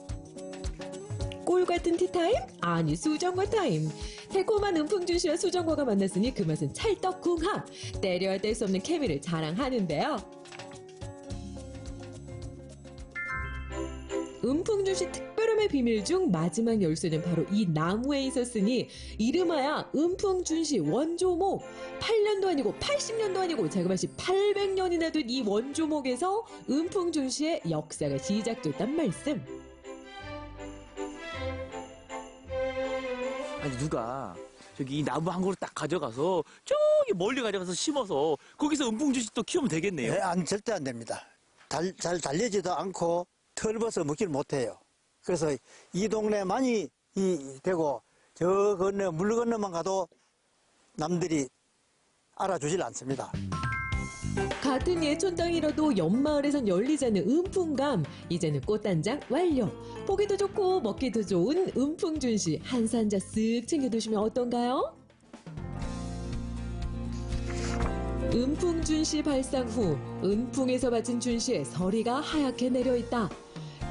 꿀 같은 티타임? 아니, 수정과 타임. 달콤한 은풍 준시와 수정과가 만났으니 그 맛은 찰떡궁합. 때려야 뗄 수 없는 케미를 자랑하는데요. 은풍 준시 특별함의 비밀 중 마지막 열쇠는 바로 이 나무에 있었으니 이름하여 은풍 준시 원조목. 8년도 아니고 80년도 아니고 자그마치 800년이나 된 이 원조목에서 은풍 준시의 역사가 시작됐단 말씀. 아니 누가 저기 이 나무 한 그루 딱 가져가서 저기 멀리 가져가서 심어서 거기서 은풍준시 또 키우면 되겠네요. 네, 절대 안 됩니다. 잘 달리지도 않고 털벗어 먹지를 못해요. 그래서 이 동네 많이 되고 저 건너 물 건너만 가도 남들이 알아주질 않습니다. 같은 예촌 땅이라도 옆마을에선 열리지 않는 은풍감. 이제는 꽃단장 완료. 보기도 좋고 먹기도 좋은 은풍 준시 한 산자 쓱 챙겨두시면 어떤가요? 은풍 준시 발상 후 은풍에서 바친 준시의 서리가 하얗게 내려있다.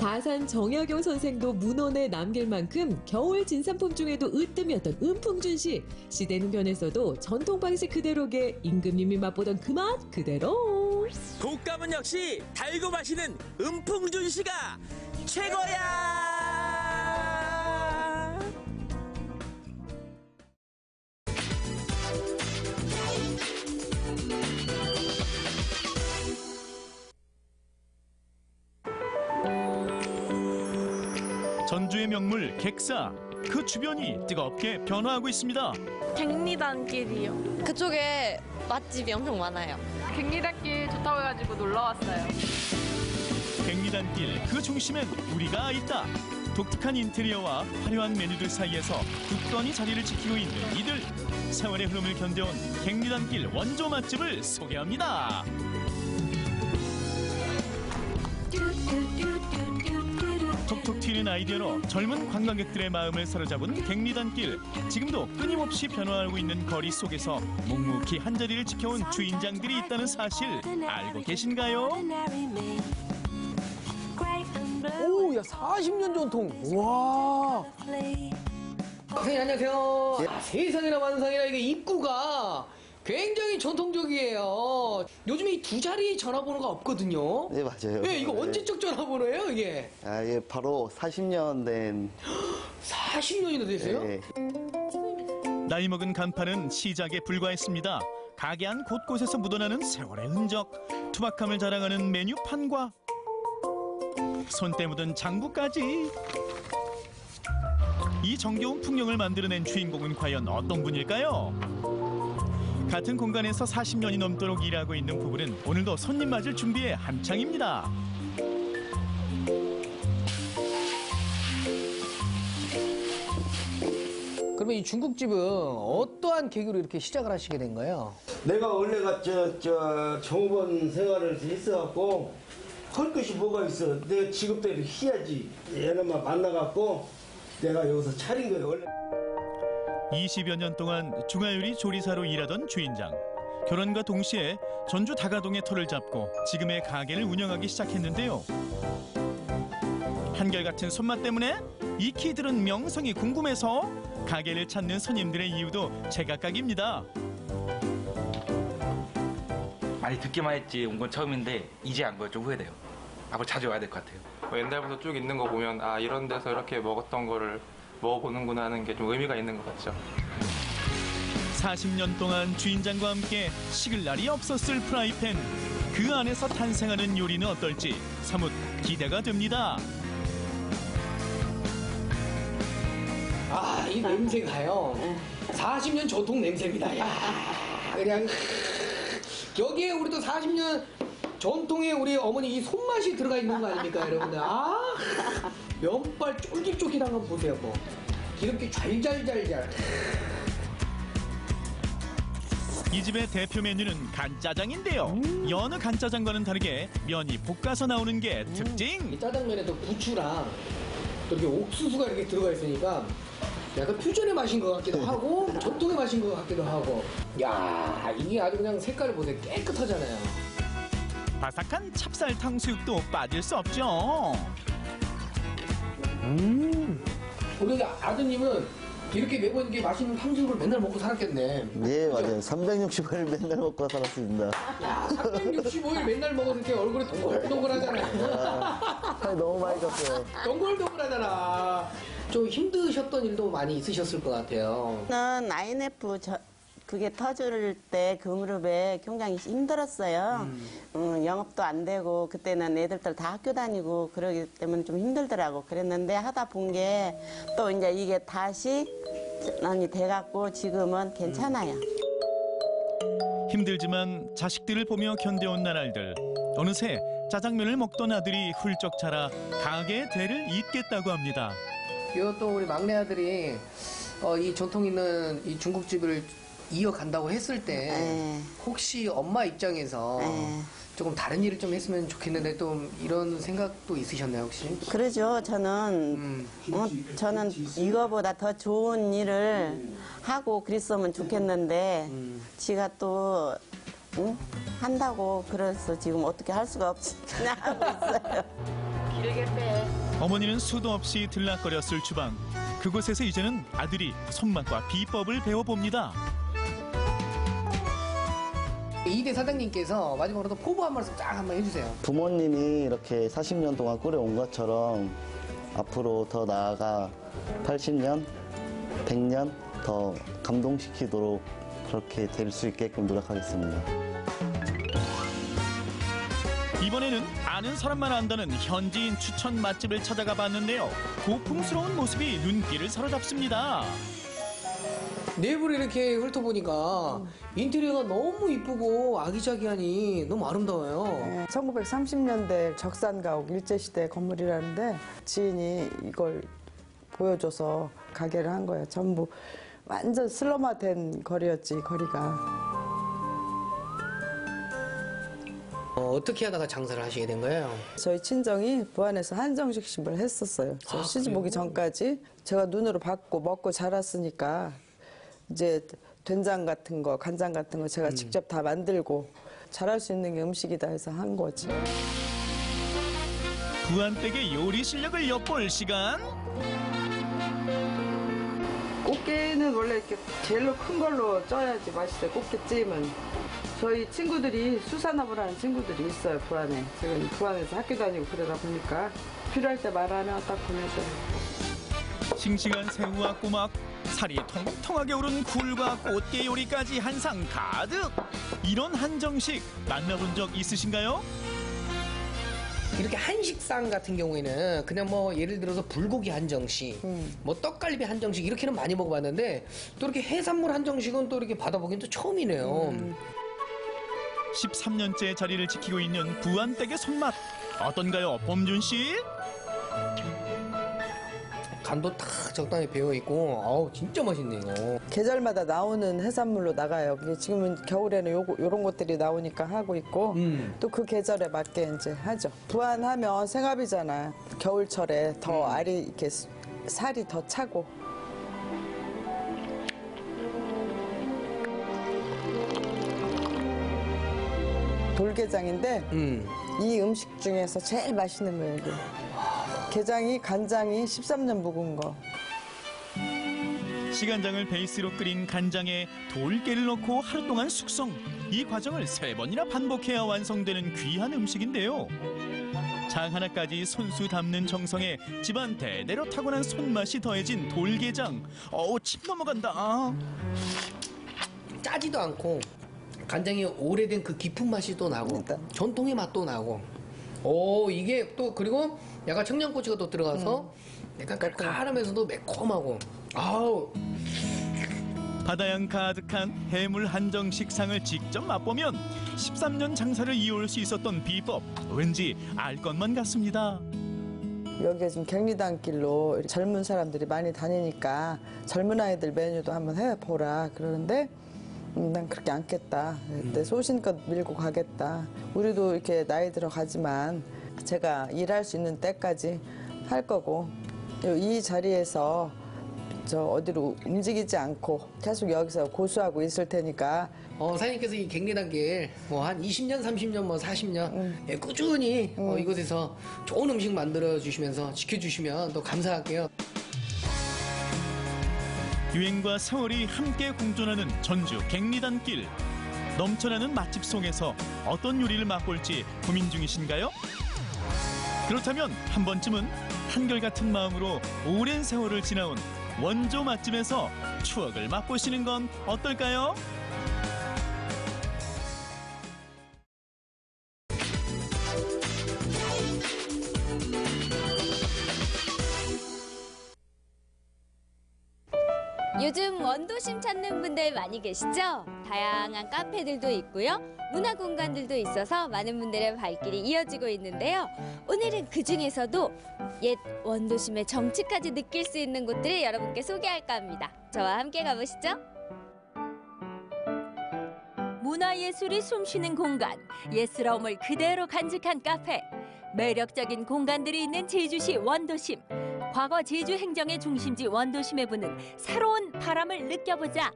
다산 정약용 선생도 문헌에 남길 만큼 겨울 진산품 중에도 으뜸이었던 은풍 준시. 시대는 변했어도 전통 방식 그대로게 임금님이 맛보던 그 맛 그대로. 곶감은 역시 달고 마시는 은풍 준시가 최고야. 전주의 명물 객사, 그 주변이 뜨겁게 변화하고 있습니다. 갱리단길이요. 그쪽에 맛집이 엄청 많아요. 갱리단길 좋다고 해가지고 놀러 왔어요. 갱리단길 그 중심엔 우리가 있다. 독특한 인테리어와 화려한 메뉴들 사이에서 굳건히 자리를 지키고 있는 이들. 세월의 흐름을 견뎌온 갱리단길 원조 맛집을 소개합니다. 튀는 아이디어로 젊은 관광객들의 마음을 사로잡은 갱리단길. 지금도 끊임없이 변화하고 있는 거리 속에서 묵묵히 한자리를 지켜온 주인장들이 있다는 사실 알고 계신가요? 오, 야, 40년 전통. 와. 선생님, 안녕하세요. 세상에나 만상이나 이게 입구가 굉장히 전통적이에요. 요즘에 이 두 자리 전화번호가 없거든요. 네, 맞아요. 네, 이거 언제적 전화번호예요, 이게? 아, 예, 바로 40년 된. 40년이나 됐어요? 네. 나이 먹은 간판은 시작에 불과했습니다. 가게 안 곳곳에서 묻어나는 세월의 흔적, 투박함을 자랑하는 메뉴판과 손때 묻은 장부까지. 이 정겨운 풍경을 만들어낸 주인공은 과연 어떤 분일까요? 같은 공간에서 40년이 넘도록 일하고 있는 부부는 오늘도 손님 맞을 준비에 한창입니다. 그러면 이 중국집은 어떠한 계기로 이렇게 시작을 하시게 된 거예요? 내가 원래가 정원 생활을 했어갖고 할 것이 뭐가 있어. 내가 직업대로 해야지. 얘네만 만나갖고 내가 여기서 차린 거예요. 원래. 20여 년 동안 중화요리 조리사로 일하던 주인장. 결혼과 동시에 전주 다가동의 터를 잡고 지금의 가게를 운영하기 시작했는데요. 한결같은 손맛 때문에 익히 들은 명성이 궁금해서 가게를 찾는 손님들의 이유도 제각각입니다. 많이 듣기만 했지 온 건 처음인데 이제 안 거에 좀 후회돼요. 앞으로 자주 와야 될 것 같아요. 옛날부터 쭉 있는 거 보면 아 이런 데서 이렇게 먹었던 거를 먹어보는구나 하는 게 좀 의미가 있는 것 같죠. 40년 동안 주인장과 함께 식을 날이 없었을 프라이팬. 그 안에서 탄생하는 요리는 어떨지 사뭇 기대가 됩니다. 아, 이 냄새가요. 40년 전통 냄새입니다. 야, 그냥 여기에 우리도 40년 전통의 우리 어머니 이 손맛이 들어가 있는 거 아닙니까, 여러분들? 아, 면발 쫄깃쫄깃한 거 보세요, 뭐. 기름기 잘잘잘잘. 이 집의 대표 메뉴는 간짜장인데요. 여느 간짜장과는 다르게 면이 볶아서 나오는 게 특징. 이 짜장면에도 부추랑 또 이렇게 옥수수가 이렇게 들어가 있으니까 약간 퓨전의 맛인 것 같기도 하고 전통의 맛인 것 같기도 하고. 야, 이게 아주 그냥 색깔을 보세요. 깨끗하잖아요. 바삭한 찹쌀 탕수육도 빠질 수 없죠. 우리 아드님은 이렇게 매번 이렇게 맛있는 탕수육을 맨날 먹고 살았겠네. 네, 맞아요. 365일 맨날 먹고 살았습니다. 야, 365일 맨날 먹어서 이렇게 얼굴이 동글동글하잖아요. 살이 너무 많이 쪘어요. 동글동글하잖아. 좀 힘드셨던 일도 많이 있으셨을 것 같아요. 저는 INF 그게 터질 때 그 무렵에 굉장히 힘들었어요. 영업도 안 되고 그때는 애들들 다 학교 다니고 그러기 때문에 좀 힘들더라고. 그랬는데 하다 본 게 또 이제 이게 다시 난이 돼갖고 지금은 괜찮아요. 힘들지만 자식들을 보며 견뎌온 나날들. 어느새 짜장면을 먹던 아들이 훌쩍 자라 가게의 대를 잇겠다고 합니다. 이것도 우리 막내 아들이 이 전통 있는 이 중국집을 이어간다고 했을 때 혹시 엄마 입장에서 조금 다른 일을 좀 했으면 좋겠는데 또 이런 생각도 있으셨나요 혹시? 그러죠. 저는 저는 이거보다 더 좋은 일을 하고 그랬으면 좋겠는데 지가 또 한다고 그래서 지금 어떻게 할 수가 없이 그냥 하고 있어요. 길게 빼. 어머니는 수도 없이 들락거렸을 주방. 그곳에서 이제는 아들이 손맛과 비법을 배워봅니다. 이대 사장님께서 마지막으로 포부 한 말씀 쫙 한번 해주세요. 부모님이 이렇게 40년 동안 끓여온 것처럼 앞으로 더 나아가 80년, 100년 더 감동시키도록 그렇게 될 수 있게끔 노력하겠습니다. 이번에는 아는 사람만 안다는 현지인 추천 맛집을 찾아가 봤는데요. 고풍스러운 모습이 눈길을 사로잡습니다. 내부를 이렇게 훑어보니까 인테리어가 너무 이쁘고 아기자기하니 너무 아름다워요. 1930년대 적산가옥 일제시대 건물이라는데 지인이 이걸 보여줘서 가게를 한 거예요. 전부 완전 슬럼화된 거리였지, 거리가. 어떻게 하다가 장사를 하시게 된 거예요? 저희 친정이 부안에서 한정식심을 했었어요. 저 시집 오기 전까지 제가 눈으로 봤고 먹고 자랐으니까 이제 된장 같은 거, 간장 같은 거 제가 직접 다 만들고 잘할 수 있는 게 음식이다 해서 한 거지. 부안댁의 요리 실력을 엿볼 시간. 꽃게는 원래 이렇게 제일로 큰 걸로 쪄야지 맛있어요. 꽃게찜은. 저희 친구들이 수산업을 하는 친구들이 있어요, 부안에. 지금 부안에서 학교 다니고 그러다 보니까 필요할 때 말하면 딱 보내줘요. 싱싱한 새우와 꼬막, 살이 통통하게 오른 굴과 꽃게 요리까지 한상 가득. 이런 한정식 만나본 적 있으신가요? 이렇게 한식상 같은 경우에는 그냥 뭐 예를 들어서 불고기 한정식, 뭐 떡갈비 한정식 이렇게는 많이 먹어봤는데 또 이렇게 해산물 한정식은 또 이렇게 받아보긴 또 처음이네요. 13년째 자리를 지키고 있는 부안댁의 손맛 어떤가요, 범준 씨? 간도 딱 적당히 배어있고 아우 진짜 맛있네요. 계절마다 나오는 해산물로 나가요. 지금은 겨울에는 요런 것들이 나오니까 하고 있고 또 그 계절에 맞게 이제 하죠. 부안하면 생합이잖아요. 겨울철에 더 알이 이렇게 살이 더 차고. 돌게장인데 이 음식 중에서 제일 맛있는 거예요. 이게. 게장이 간장이 13년 묵은 거. 시간장을 베이스로 끓인 간장에 돌깨를 넣고 하루 동안 숙성. 이 과정을 3번이나 반복해야 완성되는 귀한 음식인데요. 장 하나까지 손수 담는 정성에 집안 대대로 타고난 손맛이 더해진 돌게장. 침 넘어간다. 짜지도 않고 간장이 오래된 그 깊은 맛이 또 나고 전통의 맛도 나고. 이게 또 그리고 약간 청양고추가 또 들어가서 약간 칼칼하면서도 매콤하고. 아우. 바다향 가득한 해물 한정 식상을 직접 맛보면 13년 장사를 이어올 수 있었던 비법 왠지 알 것만 같습니다. 여기에 지금 갱리단길로 젊은 사람들이 많이 다니니까 젊은 아이들 메뉴도 한번 해보라 그러는데 난 그렇게 않겠다. 내 소신껏 밀고 가겠다. 우리도 이렇게 나이 들어가지만 제가 일할 수 있는 때까지 할 거고 이 자리에서 저 어디로 움직이지 않고 계속 여기서 고수하고 있을 테니까. 사장님께서 이 갱리단길 뭐 한 20년, 30년, 뭐 40년 꾸준히 이곳에서 좋은 음식 만들어 주시면서 지켜주시면 더 감사할게요. 유행과 세월이 함께 공존하는 전주 갱리단길. 넘쳐나는 맛집 속에서 어떤 요리를 맛볼지 고민 중이신가요? 그렇다면 한 번쯤은 한결같은 마음으로 오랜 세월을 지나온 원조 맛집에서 추억을 맛보시는 건 어떨까요? 요즘 원도심 찾는 분들 많이 계시죠? 다양한 카페들도 있고요. 문화 공간들도 있어서 많은 분들의 발길이 이어지고 있는데요. 오늘은 그중에서도 옛 원도심의 정취까지 느낄 수 있는 곳들을 여러분께 소개할까 합니다. 저와 함께 가보시죠. 문화예술이 숨쉬는 공간, 예스러움을 그대로 간직한 카페. 매력적인 공간들이 있는 제주시 원도심. 과거 제주 행정의 중심지 원도심에 부는 새로운 바람을 느껴보자.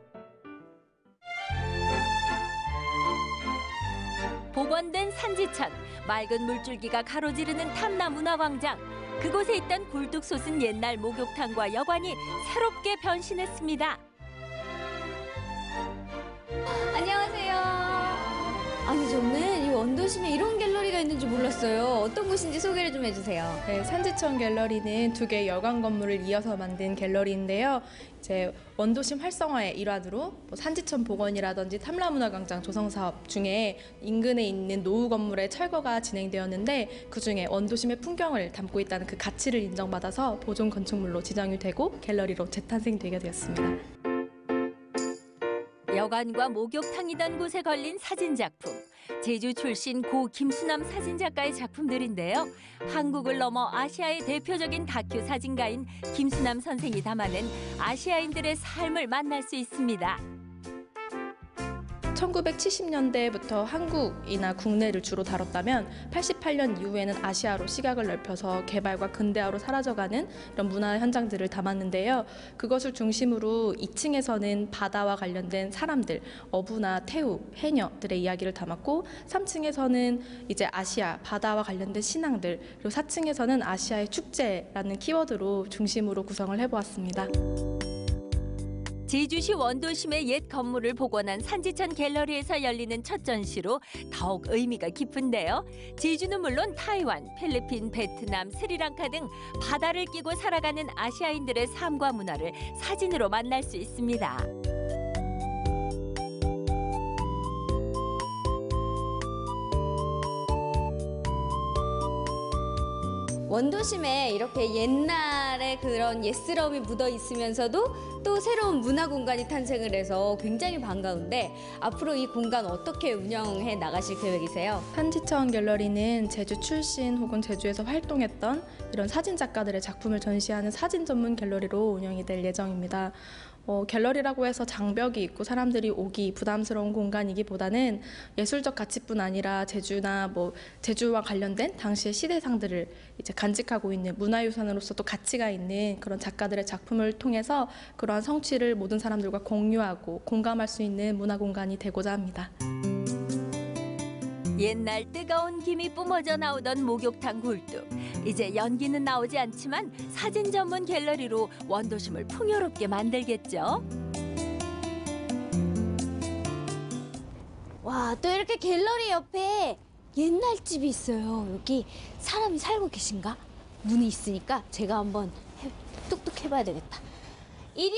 복원된 산지천, 맑은 물줄기가 가로지르는 탐나문화광장. 그곳에 있던 굴뚝 솟은 옛날 목욕탕과 여관이 새롭게 변신했습니다. 안녕하세요. 아니 저는 이 원도심에 이런 갤러리가 있는 줄 몰랐어요. 어떤 곳인지 소개를 좀 해주세요. 네, 산지천 갤러리는 2개의 여관 건물을 이어서 만든 갤러리인데요. 이제 원도심 활성화의 일환으로 뭐 산지천 복원이라든지 탐라문화광장 조성 사업 중에 인근에 있는 노후 건물의 철거가 진행되었는데 그중에 원도심의 풍경을 담고 있다는 그 가치를 인정받아서 보존 건축물로 지정이 되고 갤러리로 재탄생되게 되었습니다. 여관과 목욕탕이던 곳에 걸린 사진작품. 제주 출신 고 김수남 사진작가의 작품들인데요. 한국을 넘어 아시아의 대표적인 다큐 사진가인 김수남 선생이 담아낸 아시아인들의 삶을 만날 수 있습니다. 1970년대부터 한국이나 국내를 주로 다뤘다면 88년 이후에는 아시아로 시각을 넓혀서 개발과 근대화로 사라져가는 이런 문화 현장들을 담았는데요. 그것을 중심으로 2층에서는 바다와 관련된 사람들, 어부나 태우, 해녀들의 이야기를 담았고 3층에서는 이제 아시아, 바다와 관련된 신앙들, 그리고 4층에서는 아시아의 축제라는 키워드로 중심으로 구성을 해보았습니다. 제주시 원도심의 옛 건물을 복원한 산지천 갤러리에서 열리는 첫 전시로 더욱 의미가 깊은데요. 제주는 물론 타이완, 필리핀, 베트남, 스리랑카 등 바다를 끼고 살아가는 아시아인들의 삶과 문화를 사진으로 만날 수 있습니다. 원도심에 이렇게 옛날의 그런 옛스러움이 묻어 있으면서도 또 새로운 문화 공간이 탄생을 해서 굉장히 반가운데 앞으로 이 공간 어떻게 운영해 나가실 계획이세요? 산지천 갤러리는 제주 출신 혹은 제주에서 활동했던 이런 사진 작가들의 작품을 전시하는 사진 전문 갤러리로 운영이 될 예정입니다. 갤러리라고 해서 장벽이 있고 사람들이 오기 부담스러운 공간이기보다는 예술적 가치뿐 아니라 제주나 제주와 관련된 당시의 시대상들을 이제 간직하고 있는 문화유산으로서 또 가치가 있는 그런 작가들의 작품을 통해서 그러한 성취를 모든 사람들과 공유하고 공감할 수 있는 문화 공간이 되고자 합니다. 옛날 뜨거운 김이 뿜어져 나오던 목욕탕 굴뚝. 이제 연기는 나오지 않지만 사진 전문 갤러리로 원도심을 풍요롭게 만들겠죠. 와, 또 이렇게 갤러리 옆에 옛날 집이 있어요. 여기 사람이 살고 계신가? 문이 있으니까 제가 한번 뚝뚝 해봐야 되겠다. 이리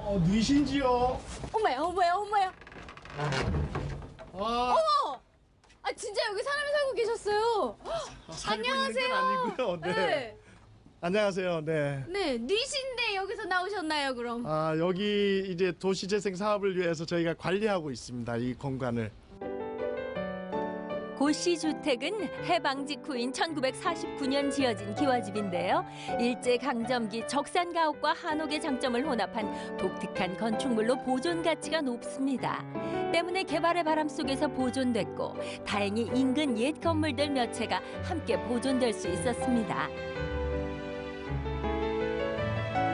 오너라! 누이신지요? 어머야. 어머! 아, 진짜 여기 사람이 살고 계셨어요. 안녕하세요. 아니고요. 네. 안녕하세요. 네. 네, 니신데 여기서 나오셨나요, 그럼? 여기 이제 도시재생 사업을 위해서 저희가 관리하고 있습니다. 이 공간을. 고씨 주택은 해방 직후인 1949년 지어진 기와집인데요. 일제강점기 적산가옥과 한옥의 장점을 혼합한 독특한 건축물로 보존 가치가 높습니다. 때문에 개발의 바람 속에서 보존됐고 다행히 인근 옛 건물들 몇 채가 함께 보존될 수 있었습니다.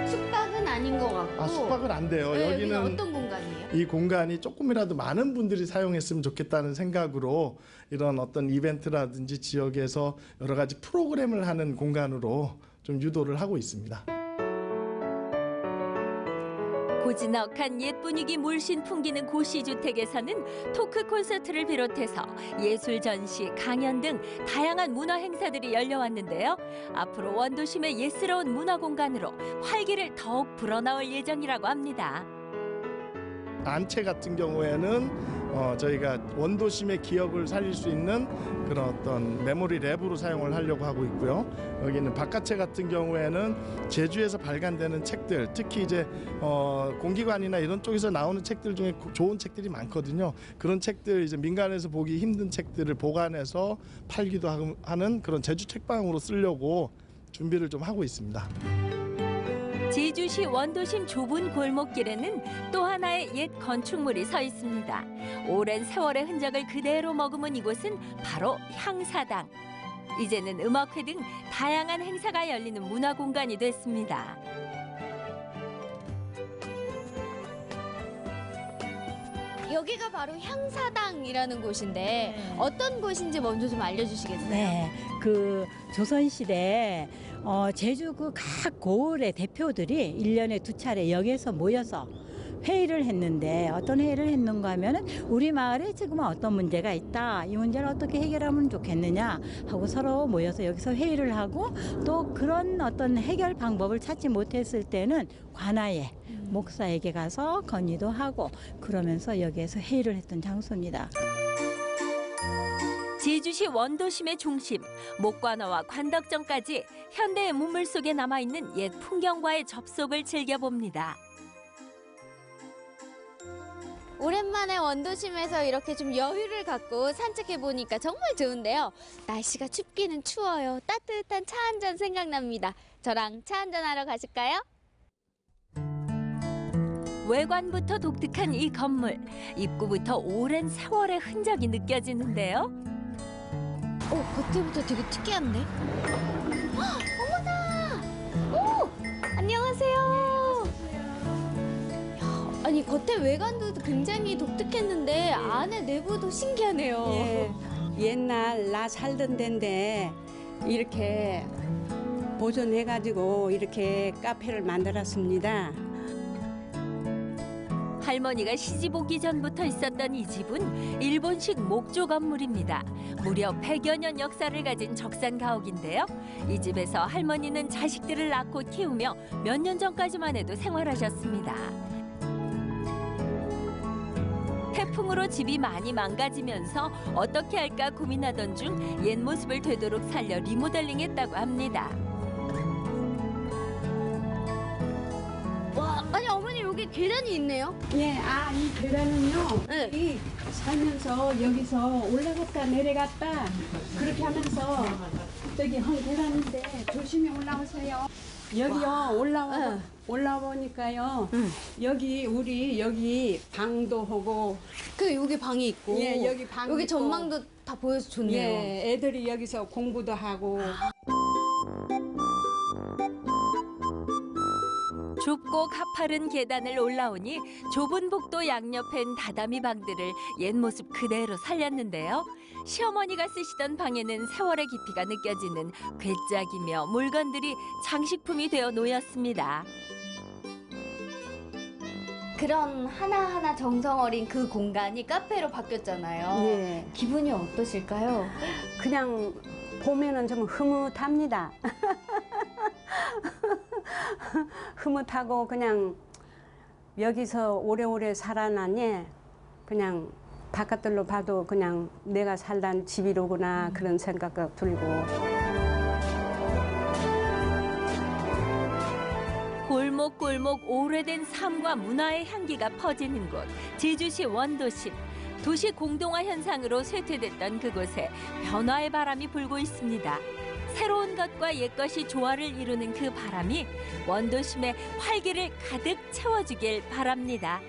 숙박은 아닌 것 같고. 숙박은 안 돼요. 네, 여기는 어떤 공간이에요? 이 공간이 조금이라도 많은 분들이 사용했으면 좋겠다는 생각으로 이런 어떤 이벤트라든지 지역에서 여러 가지 프로그램을 하는 공간으로 좀 유도를 하고 있습니다. 고즈넉한 옛 분위기 물씬 풍기는 고씨주택에서는 토크 콘서트를 비롯해서 예술 전시, 강연 등 다양한 문화 행사들이 열려왔는데요. 앞으로 원도심의 예스러운 문화 공간으로 활기를 더욱 불어넣을 예정이라고 합니다. 안채 같은 경우에는 저희가 원도심의 기억을 살릴 수 있는 그런 어떤 메모리 랩으로 사용을 하려고 하고 있고요. 여기는 바깥채 같은 경우에는 제주에서 발간되는 책들, 특히 이제 공기관이나 이런 쪽에서 나오는 책들 중에 좋은 책들이 많거든요. 그런 책들 이제 민간에서 보기 힘든 책들을 보관해서 팔기도 하는 그런 제주 책방으로 쓰려고 준비를 좀 하고 있습니다. 제주시 원도심 좁은 골목길에는 또 하나의 옛 건축물이 서 있습니다. 오랜 세월의 흔적을 그대로 머금은 이곳은 바로 향사당. 이제는 음악회 등 다양한 행사가 열리는 문화 공간이 됐습니다. 여기가 바로 향사당이라는 곳인데 어떤 곳인지 먼저 좀 알려주시겠어요? 네, 그 조선시대 제주 그 각 고을의 대표들이 1년에 2차례 여기에서 모여서 회의를 했는데 어떤 회의를 했는가 하면은 우리 마을에 지금 어떤 문제가 있다. 이 문제를 어떻게 해결하면 좋겠느냐 하고 서로 모여서 여기서 회의를 하고 또 그런 어떤 해결 방법을 찾지 못했을 때는 관아에 목사에게 가서 건의도 하고 그러면서 여기에서 회의를 했던 장소입니다. 제주시 원도심의 중심, 목관어와 관덕정까지 현대의 문물 속에 남아있는 옛 풍경과의 접속을 즐겨봅니다. 오랜만에 원도심에서 이렇게 좀 여유를 갖고 산책해보니까 정말 좋은데요. 날씨가 춥기는 추워요. 따뜻한 차 한 잔 생각납니다. 저랑 차 한잔 하러 가실까요? 외관부터 독특한 이 건물, 입구부터 오랜 세월의 흔적이 느껴지는데요. 겉에부터 되게 특이한데? 헉, 어머나! 오! 안녕하세요. 야, 아니 겉에 외관도 굉장히 독특했는데 안에 내부도 신기하네요. 예, 옛날 나 살던 데인데 이렇게 보존해가지고 이렇게 카페를 만들었습니다. 할머니가 시집 오기 전부터 있었던 이 집은 일본식 목조 건물입니다. 무려 100여 년 역사를 가진 적산 가옥인데요. 이 집에서 할머니는 자식들을 낳고 키우며 몇 년 전까지만 해도 생활하셨습니다. 태풍으로 집이 많이 망가지면서 어떻게 할까 고민하던 중 옛 모습을 되도록 살려 리모델링했다고 합니다. 와, 아니 어머니 여기 계단이 있네요. 예, 이 계단은요. 이 살면서 여기서 올라갔다 내려갔다 그렇게 하면서 저기 한 계단인데 조심히 올라오세요. 여기요 올라오니까요. 여기 우리 여기 방도 하고 여기 방이 있고. 예, 여기 방 여기 있고. 전망도 다 보여서 좋네요. 예, 애들이 여기서 공부도 하고. 좁고 가파른 계단을 올라오니 좁은 복도 양옆엔 다다미 방들을 옛 모습 그대로 살렸는데요. 시어머니가 쓰시던 방에는 세월의 깊이가 느껴지는 괴짝이며 물건들이 장식품이 되어 놓였습니다. 그런 하나하나 정성 어린 그 공간이 카페로 바뀌었잖아요. 예. 기분이 어떠실까요? 그냥 보면은 좀 흐뭇합니다. 흐뭇하고 그냥 여기서 오래오래 살아나니 그냥 바깥들로 봐도 그냥 내가 살던 집이로구나 그런 생각이 들고. 골목골목 오래된 삶과 문화의 향기가 퍼지는 곳, 제주시 원도심. 도시 공동화 현상으로 쇠퇴됐던 그곳에 변화의 바람이 불고 있습니다. 새로운 것과 옛것이 조화를 이루는 그 바람이 원도심의 활기를 가득 채워주길 바랍니다.